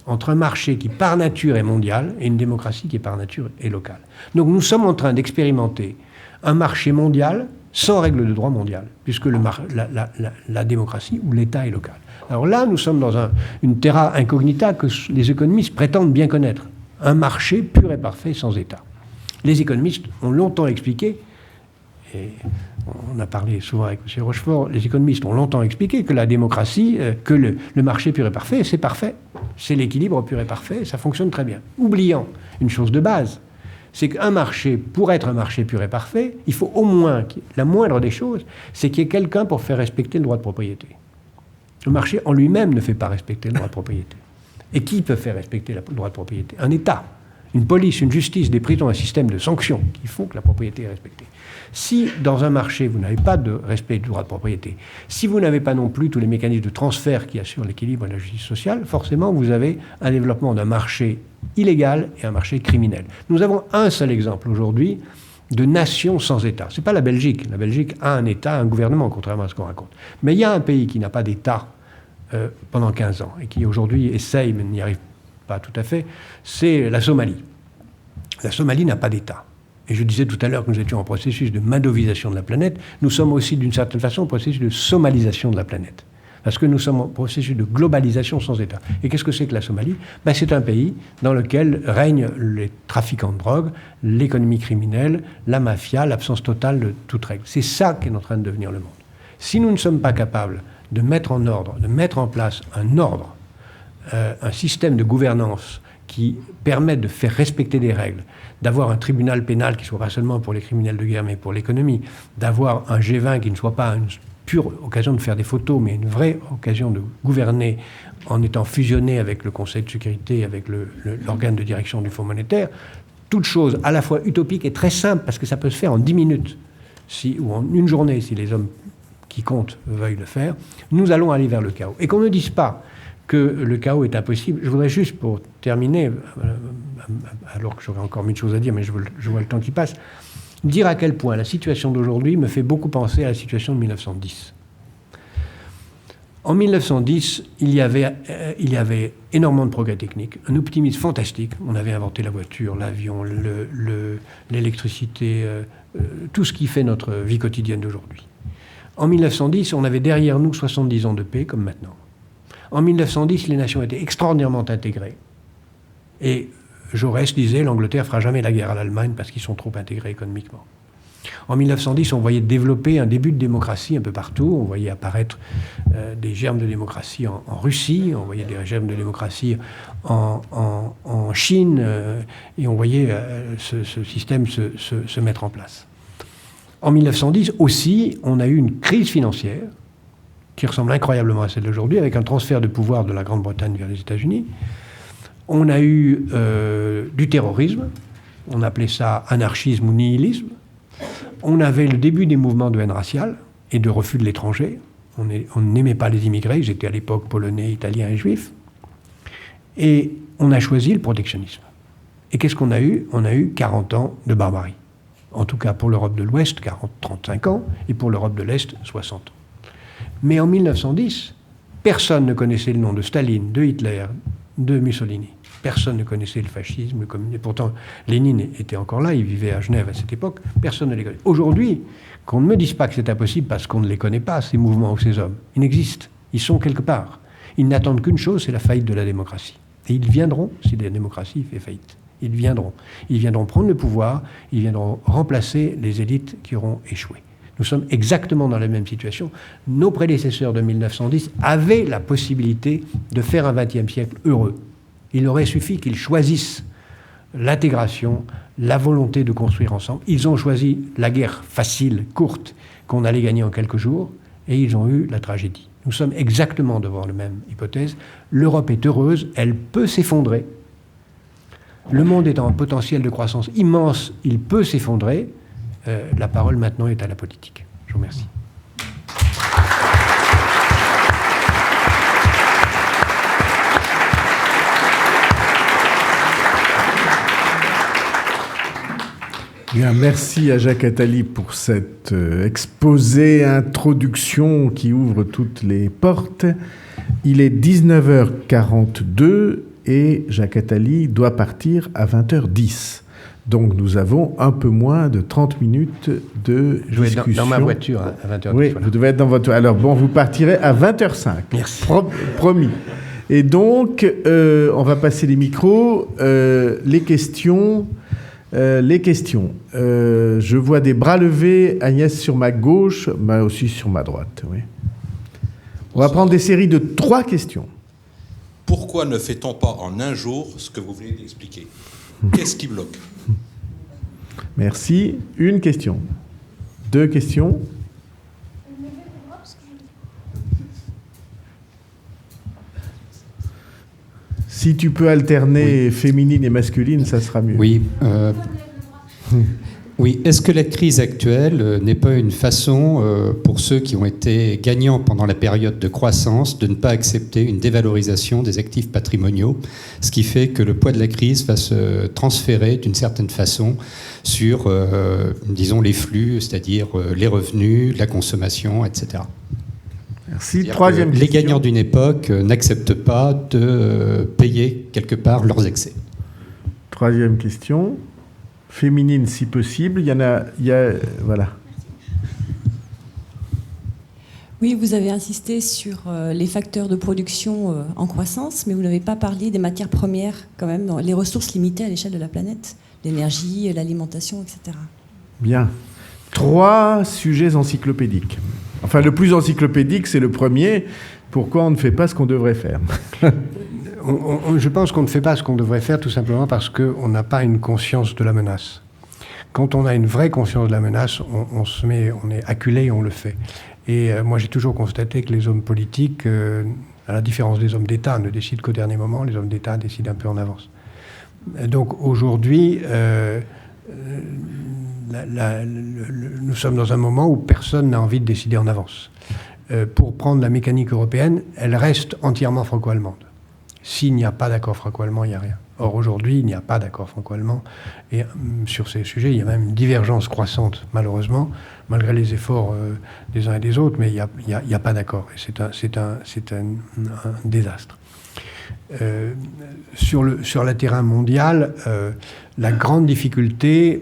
entre un marché qui par nature est mondial et une démocratie qui par nature est locale. Donc nous sommes en train d'expérimenter un marché mondial sans règle de droit mondial, puisque la démocratie ou l'État est local. Alors là, nous sommes dans une terra incognita que les économistes prétendent bien connaître. Un marché pur et parfait sans État. Les économistes ont longtemps expliqué, et on a parlé souvent avec M. Rochefort, les économistes ont longtemps expliqué que la démocratie, que le marché pur et parfait, c'est parfait. C'est l'équilibre pur et parfait, ça fonctionne très bien. Oubliant une chose de base, c'est qu'un marché, pour être un marché pur et parfait, il faut au moins, la moindre des choses, c'est qu'il y ait quelqu'un pour faire respecter le droit de propriété. Le marché en lui-même ne fait pas respecter le droit de propriété. Et qui peut faire respecter le droit de propriété? Un État, une police, une justice, des prisons, un système de sanctions qui font que la propriété est respectée. Si, dans un marché, vous n'avez pas de respect du droit de propriété, si vous n'avez pas non plus tous les mécanismes de transfert qui assurent l'équilibre et la justice sociale, forcément, vous avez un développement d'un marché illégal et un marché criminel. Nous avons un seul exemple aujourd'hui de nation sans État. Ce n'est pas la Belgique. La Belgique a un État, un gouvernement, contrairement à ce qu'on raconte. Mais il y a un pays qui n'a pas d'État pendant 15 ans et qui aujourd'hui essaye, mais n'y arrive pas tout à fait, c'est la Somalie. La Somalie n'a pas d'État. Et je disais tout à l'heure que nous étions en processus de madovisation de la planète. Nous sommes aussi, d'une certaine façon, en processus de somalisation de la planète. Parce que nous sommes en processus de globalisation sans État. Et qu'est-ce que c'est que la Somalie? C'est un pays dans lequel règnent les trafiquants de drogue, l'économie criminelle, la mafia, l'absence totale de toute règle. C'est ça qui est en train de devenir le monde. Si nous ne sommes pas capables de mettre en ordre, de mettre en place un ordre, un système de gouvernance qui permette de faire respecter des règles, d'avoir un tribunal pénal qui ne soit pas seulement pour les criminels de guerre, mais pour l'économie, d'avoir un G20 qui ne soit pas une pure occasion de faire des photos, mais une vraie occasion de gouverner en étant fusionné avec le Conseil de sécurité, avec l'organe de direction du Fonds monétaire, toute chose à la fois utopique et très simple, parce que ça peut se faire en 10 minutes, ou en une journée, si les hommes qui comptent veuillent le faire, nous allons aller vers le chaos. Et qu'on ne dise pas que le chaos est impossible. Je voudrais juste, pour terminer, alors que j'aurais encore mille choses à dire, mais je vois le temps qui passe, dire à quel point la situation d'aujourd'hui me fait beaucoup penser à la situation de 1910. En 1910, il y avait énormément de progrès techniques, un optimisme fantastique. On avait inventé la voiture, l'avion, l'électricité, tout ce qui fait notre vie quotidienne d'aujourd'hui. En 1910, on avait derrière nous 70 ans de paix, comme maintenant. En 1910, les nations étaient extraordinairement intégrées. Et Jaurès disait, l'Angleterre ne fera jamais la guerre à l'Allemagne parce qu'ils sont trop intégrés économiquement. En 1910, on voyait développer un début de démocratie un peu partout. On voyait apparaître des germes de démocratie en Russie, on voyait des germes de démocratie en Chine, et on voyait ce système se mettre en place. En 1910 aussi, on a eu une crise financière qui ressemble incroyablement à celle d'aujourd'hui, avec un transfert de pouvoir de la Grande-Bretagne vers les États-Unis. On a eu du terrorisme, on appelait ça anarchisme ou nihilisme. On avait le début des mouvements de haine raciale et de refus de l'étranger. On n'aimait pas les immigrés, ils étaient à l'époque polonais, italiens et juifs. Et on a choisi le protectionnisme. Et qu'est-ce qu'on a eu? On a eu 40 ans de barbarie. En tout cas pour l'Europe de l'Ouest, 35 ans, et pour l'Europe de l'Est, 60 ans. Mais en 1910, personne ne connaissait le nom de Staline, de Hitler, de Mussolini. Personne ne connaissait le fascisme, le communisme. Pourtant, Lénine était encore là, il vivait à Genève à cette époque. Personne ne les connaît. Aujourd'hui, qu'on ne me dise pas que c'est impossible parce qu'on ne les connaît pas, ces mouvements ou ces hommes. Ils existent. Ils sont quelque part. Ils n'attendent qu'une chose, c'est la faillite de la démocratie. Et ils viendront si la démocratie fait faillite. Ils viendront. Ils viendront prendre le pouvoir, ils viendront remplacer les élites qui auront échoué. Nous sommes exactement dans la même situation. Nos prédécesseurs de 1910 avaient la possibilité de faire un XXe siècle heureux. Il aurait suffi qu'ils choisissent l'intégration, la volonté de construire ensemble. Ils ont choisi la guerre facile, courte, qu'on allait gagner en quelques jours, et ils ont eu la tragédie. Nous sommes exactement devant la même hypothèse. L'Europe est heureuse, elle peut s'effondrer. Le monde est en potentiel de croissance immense, il peut s'effondrer. La parole maintenant est à la politique. Je vous remercie. Bien, merci à Jacques Attali pour cet exposé, introduction qui ouvre toutes les portes. Il est 19h42 et Jacques Attali doit partir à 20h10. Donc nous avons un peu moins de 30 minutes de discussion. Je vais être dans ma voiture à 20h10. Oui, voilà. Vous devez être dans votre... Alors bon, vous partirez à 20h05. Merci. Promis. Et donc, on va passer les micros. Les questions... je vois des bras levés, Agnès sur ma gauche, mais aussi sur ma droite. Oui. On va prendre des séries de 3 questions. Pourquoi ne fait-on pas en un jour ce que vous venez d'expliquer? Qu'est-ce qui bloque? Merci. 1 question. 2 questions. Si tu peux alterner féminine et masculine, ça sera mieux. Oui. Oui. Est-ce que la crise actuelle n'est pas une façon, pour ceux qui ont été gagnants pendant la période de croissance, de ne pas accepter une dévalorisation des actifs patrimoniaux, ce qui fait que le poids de la crise va se transférer d'une certaine façon sur, disons, les flux, c'est-à-dire les revenus, la consommation, etc. Merci. 3e question. Les gagnants d'une époque n'acceptent pas de payer quelque part leurs excès. 3e question. Féminine si possible. Il y a voilà. Oui, vous avez insisté sur les facteurs de production en croissance, mais vous n'avez pas parlé des matières premières quand même, dans les ressources limitées à l'échelle de la planète, l'énergie, l'alimentation, etc. Bien. 3 sujets encyclopédiques. Enfin, le plus encyclopédique, c'est le premier. Pourquoi on ne fait pas ce qu'on devrait faire? Je pense qu'on ne fait pas ce qu'on devrait faire tout simplement parce qu'on n'a pas une conscience de la menace. Quand on a une vraie conscience de la menace, on est acculé et on le fait. Et moi, j'ai toujours constaté que les hommes politiques, à la différence des hommes d'État, ne décident qu'au dernier moment. Les hommes d'État décident un peu en avance. Donc aujourd'hui, nous sommes dans un moment où personne n'a envie de décider en avance. Pour prendre la mécanique européenne, elle reste entièrement franco-allemande. S'il n'y a pas d'accord franco-allemand, il n'y a rien. Or, aujourd'hui, il n'y a pas d'accord franco-allemand. Et sur ces sujets, il y a même une divergence croissante, malheureusement, malgré les efforts des uns et des autres, mais il n'y a pas d'accord. Et c'est un désastre. Sur le terrain mondial, la grande difficulté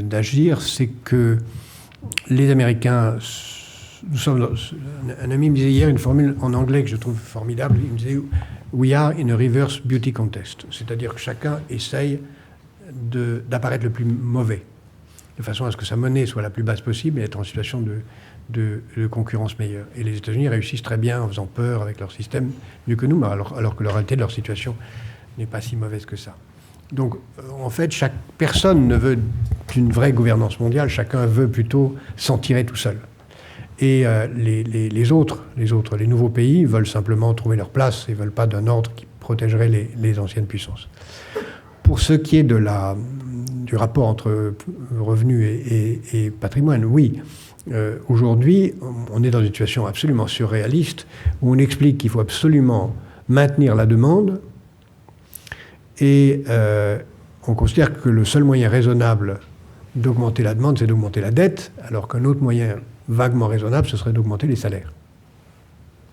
d'agir, c'est que les Américains... Un ami me disait hier une formule en anglais que je trouve formidable. Il me disait « We are in a reverse beauty contest ». C'est-à-dire que chacun essaye d'apparaître le plus mauvais, de façon à ce que sa monnaie soit la plus basse possible et être en situation de concurrence meilleure. Et les États-Unis réussissent très bien en faisant peur avec leur système, mieux que nous, alors que la réalité de leur situation n'est pas si mauvaise que ça. Donc, en fait, chaque personne ne veut d'une vraie gouvernance mondiale, chacun veut plutôt s'en tirer tout seul. Et les autres, les nouveaux pays, veulent simplement trouver leur place et ne veulent pas d'un ordre qui protégerait les anciennes puissances. Pour ce qui est du rapport entre revenus et patrimoine, oui. Aujourd'hui, on est dans une situation absolument surréaliste où on explique qu'il faut absolument maintenir la demande et on considère que le seul moyen raisonnable d'augmenter la demande, c'est d'augmenter la dette, alors qu'un autre moyen vaguement raisonnable, ce serait d'augmenter les salaires,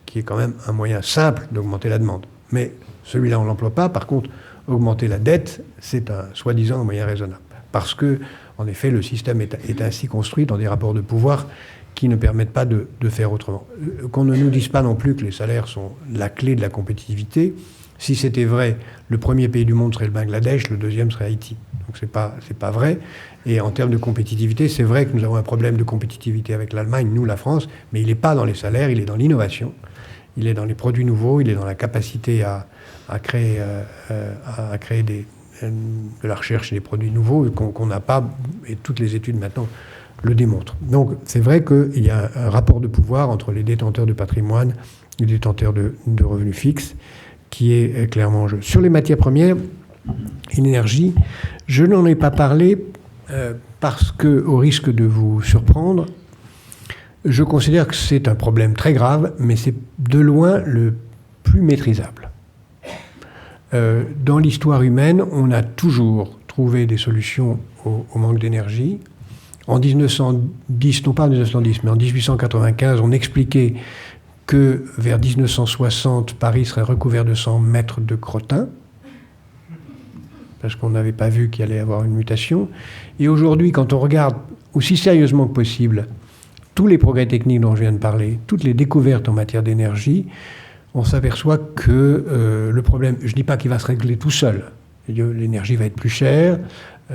qui est quand même un moyen simple d'augmenter la demande. Mais celui-là, on ne l'emploie pas. Par contre, augmenter la dette, c'est soi-disant un moyen raisonnable. Parce que, en effet, le système est ainsi construit dans des rapports de pouvoir qui ne permettent pas de faire autrement. Qu'on ne nous dise pas non plus que les salaires sont la clé de la compétitivité. Si c'était vrai, le premier pays du monde serait le Bangladesh, le deuxième serait Haïti. Donc c'est pas vrai. Et en termes de compétitivité, c'est vrai que nous avons un problème de compétitivité avec l'Allemagne, nous, la France, mais il n'est pas dans les salaires, il est dans l'innovation, il est dans les produits nouveaux, il est dans la capacité à créer de la recherche et des produits nouveaux qu'on n'a pas, et toutes les études maintenant le démontrent. Donc c'est vrai qu'il y a un rapport de pouvoir entre les détenteurs de patrimoine et les détenteurs de revenus fixes qui est clairement en jeu. Sur les matières premières et l'énergie, je n'en ai pas parlé parce que, au risque de vous surprendre, je considère que c'est un problème très grave, mais c'est de loin le plus maîtrisable. Dans l'histoire humaine, on a toujours trouvé des solutions au manque d'énergie. En 1910, non pas en 1910, mais en 1895, on expliquait que vers 1960, Paris serait recouvert de 100 mètres de crottin, parce qu'on n'avait pas vu qu'il allait y avoir une mutation. Et aujourd'hui, quand on regarde aussi sérieusement que possible tous les progrès techniques dont je viens de parler, toutes les découvertes en matière d'énergie, on s'aperçoit que le problème, je ne dis pas qu'il va se régler tout seul, l'énergie va être plus chère,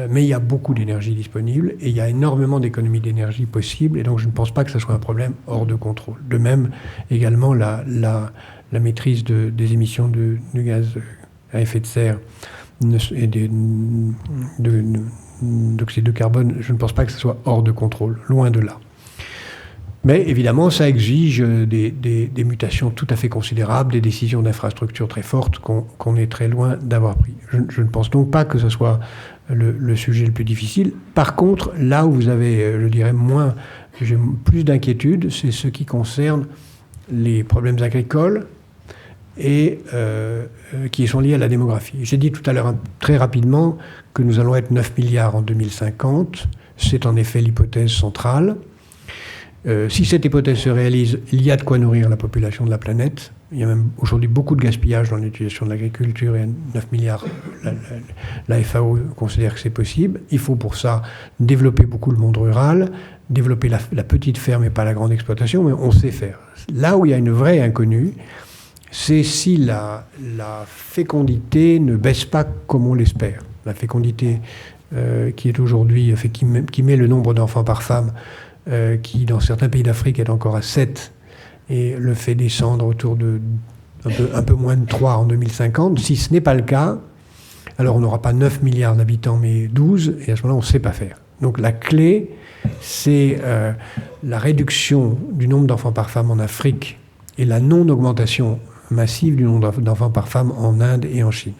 mais il y a beaucoup d'énergie disponible et il y a énormément d'économies d'énergie possibles, et donc je ne pense pas que ce soit un problème hors de contrôle. De même, également, la maîtrise des émissions de gaz à effet de serre et d'oxyde de carbone, je ne pense pas que ce soit hors de contrôle, loin de là. Mais évidemment, ça exige des mutations tout à fait considérables, des décisions d'infrastructure très fortes qu'on est très loin d'avoir pris. Je ne pense donc pas que ce soit le sujet le plus difficile. Par contre, là où vous avez, je dirais, j'ai plus d'inquiétude, c'est ce qui concerne les problèmes agricoles et qui sont liés à la démographie. J'ai dit tout à l'heure très rapidement que nous allons être 9 milliards en 2050. C'est en effet l'hypothèse centrale. Si cette hypothèse se réalise, il y a de quoi nourrir la population de la planète. Il y a même aujourd'hui beaucoup de gaspillage dans l'utilisation de l'agriculture, et 9 milliards, la FAO considère que c'est possible. Il faut pour ça développer beaucoup le monde rural, développer la petite ferme et pas la grande exploitation, mais on sait faire. Là où il y a une vraie inconnue, c'est si la fécondité ne baisse pas comme on l'espère. La fécondité qui est aujourd'hui, qui met le nombre d'enfants par femme, qui dans certains pays d'Afrique est encore à 7 et le fait descendre autour de un peu moins de 3 en 2050. Si ce n'est pas le cas, alors on n'aura pas 9 milliards d'habitants mais 12, et à ce moment-là on ne sait pas faire. Donc la clé, c'est la réduction du nombre d'enfants par femme en Afrique et la non-augmentation massive du nombre d'enfants par femme en Inde et en Chine.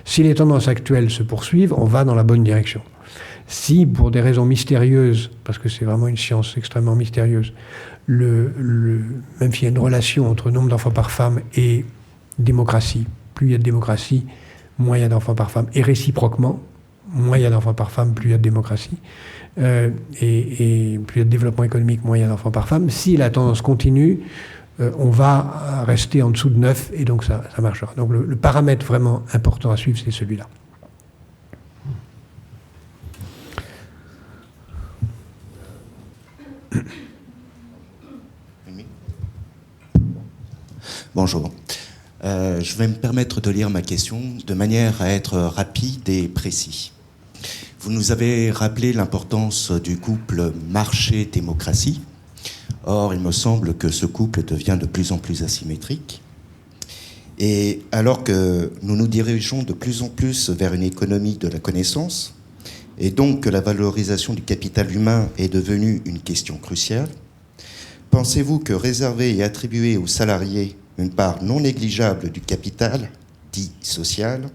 Si les tendances actuelles se poursuivent, on va dans la bonne direction. Si, pour des raisons mystérieuses, parce que c'est vraiment une science extrêmement mystérieuse, même s'il y a une relation entre nombre d'enfants par femme et démocratie, plus il y a de démocratie, moins il y a d'enfants par femme, et réciproquement, moins il y a d'enfants par femme, plus il y a de démocratie, et plus il y a de développement économique, moins il y a d'enfants par femme. Si la tendance continue, on va rester en dessous de 9, et donc ça marchera. Donc le paramètre vraiment important à suivre, c'est celui-là. Bonjour. Je vais me permettre de lire ma question de manière à être rapide et précis. Vous nous avez rappelé l'importance du couple marché-démocratie. Or, il me semble que ce couple devient de plus en plus asymétrique. Et alors que nous nous dirigeons de plus en plus vers une économie de la connaissance, et donc que la valorisation du capital humain est devenue une question cruciale, pensez-vous que réserver et attribuer aux salariés une part non négligeable du capital, dit social,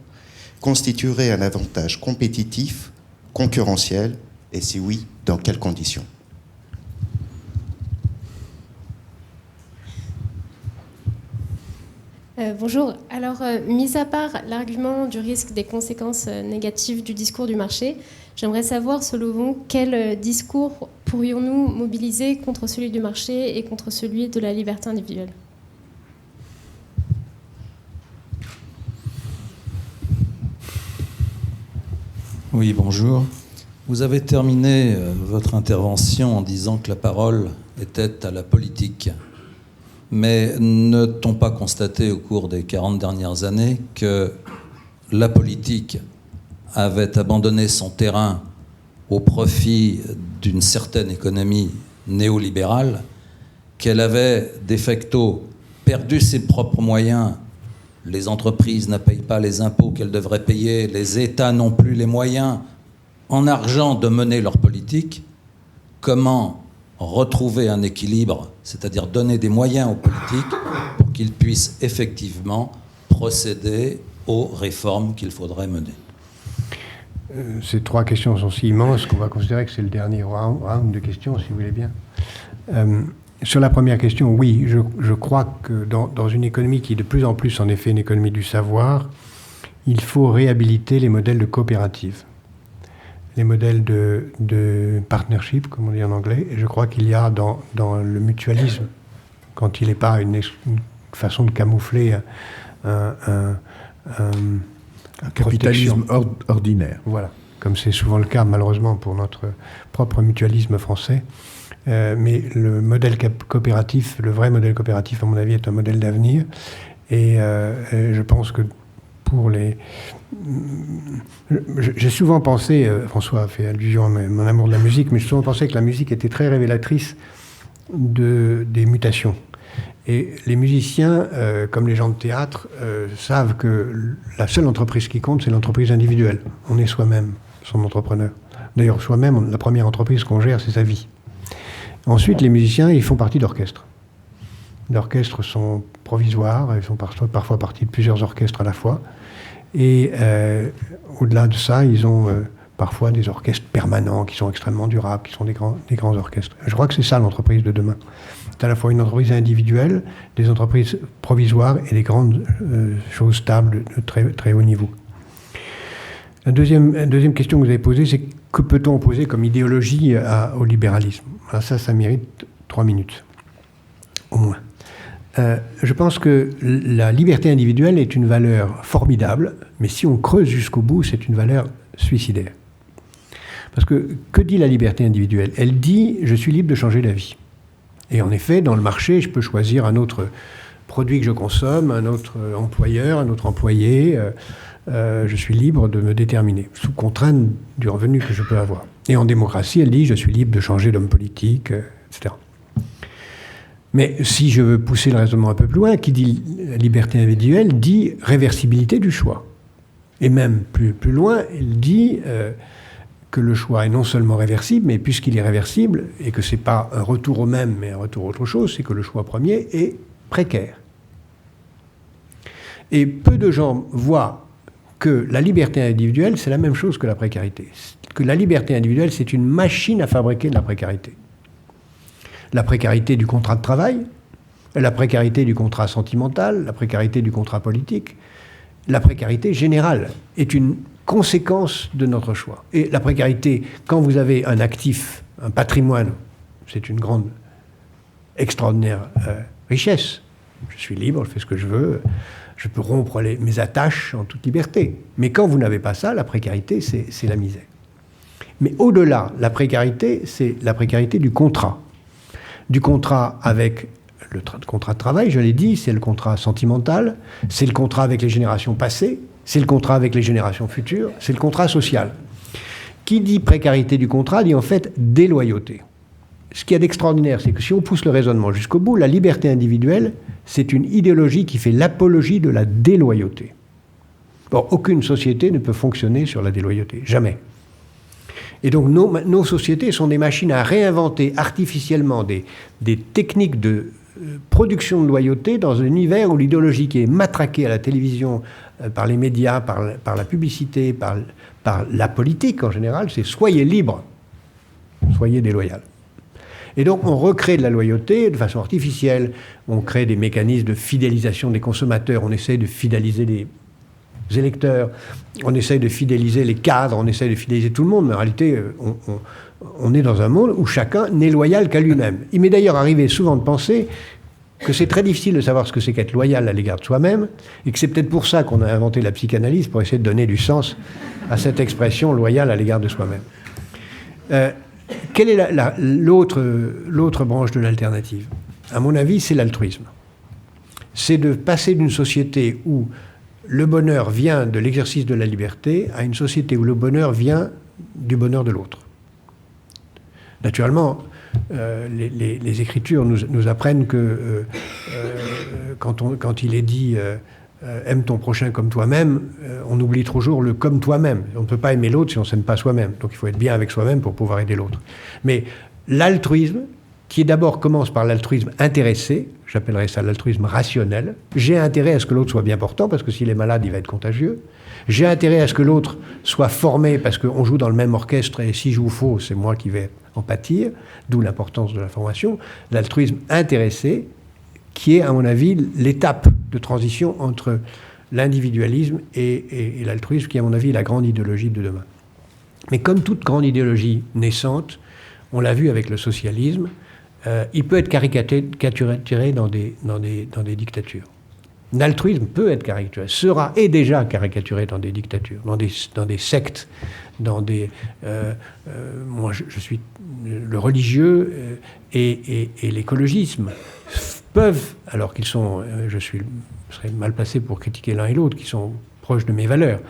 constituerait un avantage compétitif, concurrentiel, et si oui, dans quelles conditions ? Bonjour. Alors, mis à part l'argument du risque des conséquences négatives du discours du marché, j'aimerais savoir, selon vous, quel discours pourrions-nous mobiliser contre celui du marché et contre celui de la liberté individuelle ? Oui, bonjour. Vous avez terminé votre intervention en disant que la parole était à la politique. Mais n'a-t-on pas constaté au cours des 40 dernières années que la politique avait abandonné son terrain au profit d'une certaine économie néolibérale, qu'elle avait de facto perdu ses propres moyens. Les entreprises ne payent pas les impôts qu'elles devraient payer, les États n'ont plus les moyens en argent de mener leur politique. Comment retrouver un équilibre, c'est-à-dire donner des moyens aux politiques pour qu'ils puissent effectivement procéder aux réformes qu'il faudrait mener? Ces trois questions sont si immenses qu'on va considérer que c'est le dernier round de questions, si vous voulez bien. Sur la première question, oui, je crois que dans une économie qui est de plus en plus, en effet, une économie du savoir, il faut réhabiliter les modèles de coopérative, les modèles de partnership, comme on dit en anglais. Et je crois qu'il y a dans le mutualisme, quand il n'est pas une façon de camoufler un capitalisme ordinaire. Voilà, comme c'est souvent le cas, malheureusement, pour notre propre mutualisme français. Mais le modèle coopératif, le vrai modèle coopératif, à mon avis, est un modèle d'avenir. Et je pense que pour les... J'ai souvent pensé, François a fait allusion à mon amour de la musique, mais j'ai souvent pensé que la musique était très révélatrice des mutations. Et les musiciens, comme les gens de théâtre, savent que la seule entreprise qui compte, c'est l'entreprise individuelle. On est soi-même son entrepreneur. D'ailleurs, soi-même, la première entreprise qu'on gère, c'est sa vie. Ensuite, les musiciens, ils font partie d'orchestres. Les orchestres sont provisoires, ils font parfois partie de plusieurs orchestres à la fois. Et au-delà de ça, ils ont parfois des orchestres permanents qui sont extrêmement durables, qui sont des grands orchestres. Je crois que c'est ça l'entreprise de demain. C'est à la fois une entreprise individuelle, des entreprises provisoires et des grandes choses stables de très, très haut niveau. La deuxième question que vous avez posée, c'est que peut-on opposer comme idéologie au libéralisme? Alors ça mérite 3 minutes, au moins. Je pense que la liberté individuelle est une valeur formidable, mais si on creuse jusqu'au bout, c'est une valeur suicidaire. Parce que dit la liberté individuelle? Elle dit « je suis libre de changer la vie ». Et en effet, dans le marché, je peux choisir un autre produit que je consomme, un autre employeur, un autre employé. Je suis libre de me déterminer, sous contrainte du revenu que je peux avoir. Et en démocratie, elle dit « je suis libre de changer d'homme politique, etc. » Mais si je veux pousser le raisonnement un peu plus loin, qui dit liberté individuelle dit réversibilité du choix. Et même plus loin, elle dit que le choix est non seulement réversible, mais puisqu'il est réversible, et que ce n'est pas un retour au même, mais un retour à autre chose, c'est que le choix premier est précaire. Et peu de gens voient que la liberté individuelle, c'est la même chose que la précarité. Que la liberté individuelle, c'est une machine à fabriquer de la précarité. La précarité du contrat de travail, la précarité du contrat sentimental, la précarité du contrat politique, la précarité générale est une conséquence de notre choix. Et la précarité, quand vous avez un actif, un patrimoine, c'est une grande, extraordinaire richesse. Je suis libre, je fais ce que je veux, je peux rompre mes attaches en toute liberté. Mais quand vous n'avez pas ça, la précarité, c'est la misère. Mais au-delà, la précarité, c'est la précarité du contrat. Du contrat avec le contrat de travail, je l'ai dit, c'est le contrat sentimental, c'est le contrat avec les générations passées, c'est le contrat avec les générations futures, c'est le contrat social. Qui dit précarité du contrat dit en fait déloyauté. Ce qu'il y a d'extraordinaire, c'est que si on pousse le raisonnement jusqu'au bout, la liberté individuelle, c'est une idéologie qui fait l'apologie de la déloyauté. Bon, aucune société ne peut fonctionner sur la déloyauté, jamais. Et donc nos sociétés sont des machines à réinventer artificiellement des techniques de production de loyauté dans un univers où l'idéologie qui est matraquée à la télévision, par les médias, par la publicité, par la politique en général, c'est soyez libres, soyez déloyal. Et donc on recrée de la loyauté de façon artificielle, on crée des mécanismes de fidélisation des consommateurs, on essaie de fidéliser les électeurs, on essaie de fidéliser les cadres, on essaie de fidéliser tout le monde, mais en réalité, on est dans un monde où chacun n'est loyal qu'à lui-même. Il m'est d'ailleurs arrivé souvent de penser que c'est très difficile de savoir ce que c'est qu'être loyal à l'égard de soi-même, et que c'est peut-être pour ça qu'on a inventé la psychanalyse, pour essayer de donner du sens à cette expression loyale à l'égard de soi-même. Quelle est l'autre branche de l'alternative? À mon avis, c'est l'altruisme. C'est de passer d'une société où le bonheur vient de l'exercice de la liberté à une société où le bonheur vient du bonheur de l'autre. Naturellement, les Écritures nous apprennent que quand il est dit aime ton prochain comme toi-même, on oublie toujours le comme toi-même. On ne peut pas aimer l'autre si on ne s'aime pas soi-même. Donc il faut être bien avec soi-même pour pouvoir aider l'autre. Mais l'altruisme, qui d'abord commence par l'altruisme intéressé, j'appellerais ça l'altruisme rationnel. J'ai intérêt à ce que l'autre soit bien portant, parce que s'il est malade, il va être contagieux. J'ai intérêt à ce que l'autre soit formé, parce qu'on joue dans le même orchestre, et s'il joue faux, c'est moi qui vais en pâtir, d'où l'importance de la formation. L'altruisme intéressé, qui est, à mon avis, l'étape de transition entre l'individualisme et l'altruisme, qui est, à mon avis, la grande idéologie de demain. Mais comme toute grande idéologie naissante, on l'a vu avec le socialisme, il peut être caricaturé dans des dictatures. L'altruisme peut être caricaturé, est déjà caricaturé dans des dictatures, dans des sectes, moi, je suis le religieux et l'écologisme peuvent, alors qu'ils sont, je serais mal placé pour critiquer l'un et l'autre, qui sont proches de mes valeurs,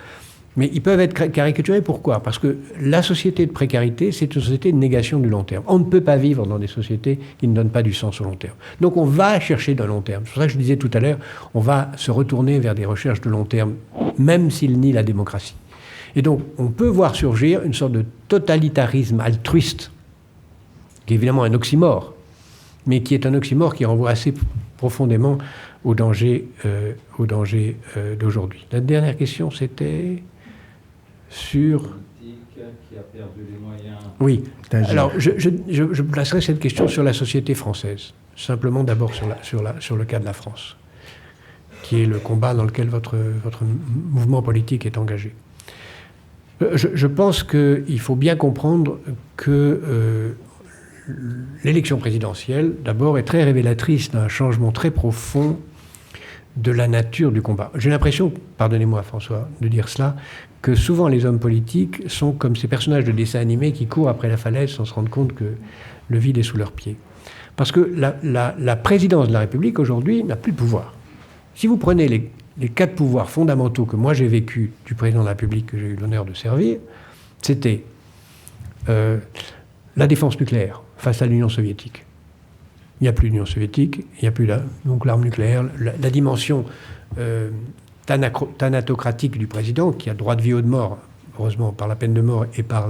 mais ils peuvent être caricaturés. Pourquoi ? Parce que la société de précarité, c'est une société de négation du long terme. On ne peut pas vivre dans des sociétés qui ne donnent pas du sens au long terme. Donc on va chercher de long terme. C'est pour ça que je disais tout à l'heure, on va se retourner vers des recherches de long terme, même s'ils nient la démocratie. Et donc on peut voir surgir une sorte de totalitarisme altruiste, qui est évidemment un oxymore, mais qui est un oxymore qui renvoie assez profondément au danger d'aujourd'hui. La dernière question, c'était sur... qui a perdu les moyens. Oui. Alors, je placerai cette question sur la société française. Simplement d'abord sur le cas de la France, qui est le combat dans lequel votre mouvement politique est engagé. Je pense qu'il faut bien comprendre que l'élection présidentielle, d'abord, est très révélatrice d'un changement très profond de la nature du combat. J'ai l'impression, pardonnez-moi François de dire cela, que souvent les hommes politiques sont comme ces personnages de dessins animés qui courent après la falaise sans se rendre compte que le vide est sous leurs pieds. Parce que la présidence de la République aujourd'hui n'a plus de pouvoir. Si vous prenez les 4 pouvoirs fondamentaux que moi j'ai vécu du président de la République que j'ai eu l'honneur de servir, c'était la défense nucléaire face à l'Union soviétique. Il n'y a plus d'Union soviétique, il n'y a plus donc l'arme nucléaire, la dimension thanatocratique du président, qui a droit de vie ou de mort, heureusement par la peine de mort et par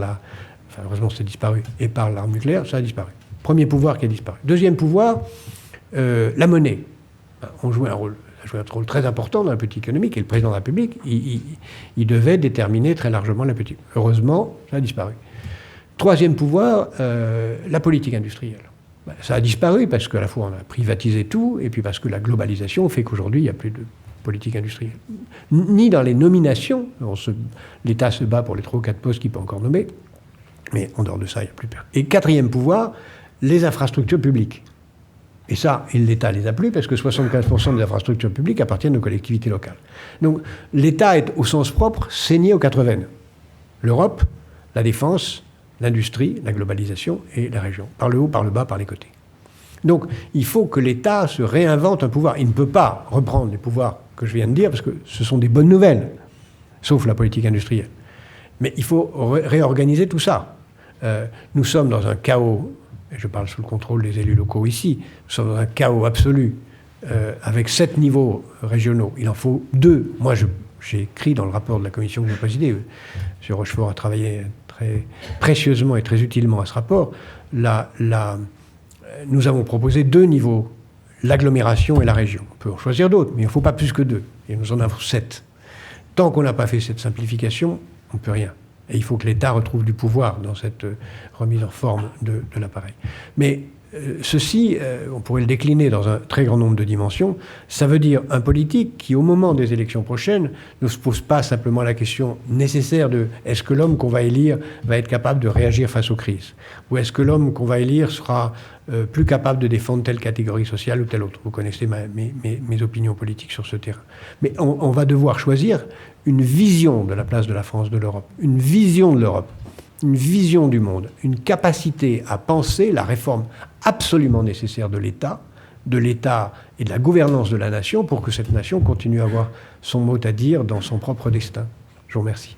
heureusement c'est disparu, et par l'arme nucléaire, ça a disparu. Premier pouvoir qui a disparu. Deuxième pouvoir, la monnaie. On jouait un rôle très important dans la politique économique, et le président de la République, il devait déterminer très largement la politique. Heureusement, ça a disparu. Troisième pouvoir, la politique industrielle. Ça a disparu parce qu'à la fois on a privatisé tout, et puis parce que la globalisation fait qu'aujourd'hui il n'y a plus de politique industrielle. Ni dans les nominations, l'État se bat pour les 3 ou 4 postes qu'il peut encore nommer, mais en dehors de ça, il n'y a plus personne. Et quatrième pouvoir, les infrastructures publiques. Et ça, l'État les a plus parce que 75% des infrastructures publiques appartiennent aux collectivités locales. Donc l'État est au sens propre saigné aux 4 veines. L'Europe, la défense, l'industrie, la globalisation et la région. Par le haut, par le bas, par les côtés. Donc, il faut que l'État se réinvente un pouvoir. Il ne peut pas reprendre les pouvoirs que je viens de dire, parce que ce sont des bonnes nouvelles, sauf la politique industrielle. Mais il faut réorganiser tout ça. Nous sommes dans un chaos, et je parle sous le contrôle des élus locaux ici, nous sommes dans un chaos absolu, avec 7 niveaux régionaux. Il en faut 2. Moi, j'ai écrit dans le rapport de la commission que j'ai présidée, M. Rochefort a travaillé très précieusement et très utilement à ce rapport, nous avons proposé 2 niveaux, l'agglomération et la région. On peut en choisir d'autres, mais il ne faut pas plus que 2. Et nous en avons 7. Tant qu'on n'a pas fait cette simplification, on ne peut rien. Et il faut que l'État retrouve du pouvoir dans cette remise en forme de l'appareil. Mais ceci, on pourrait le décliner dans un très grand nombre de dimensions. Ça veut dire un politique qui, au moment des élections prochaines, ne se pose pas simplement la question nécessaire de est-ce que l'homme qu'on va élire va être capable de réagir face aux crises ? Ou est-ce que l'homme qu'on va élire sera plus capable de défendre telle catégorie sociale ou telle autre ? Vous connaissez mes opinions politiques sur ce terrain. Mais on va devoir choisir une vision de la place de la France, de l'Europe, une vision de l'Europe, une vision du monde, une capacité à penser la réforme absolument nécessaire de l'État de l'État et de la gouvernance de la nation pour que cette nation continue à avoir son mot à dire dans son propre destin. Je vous remercie.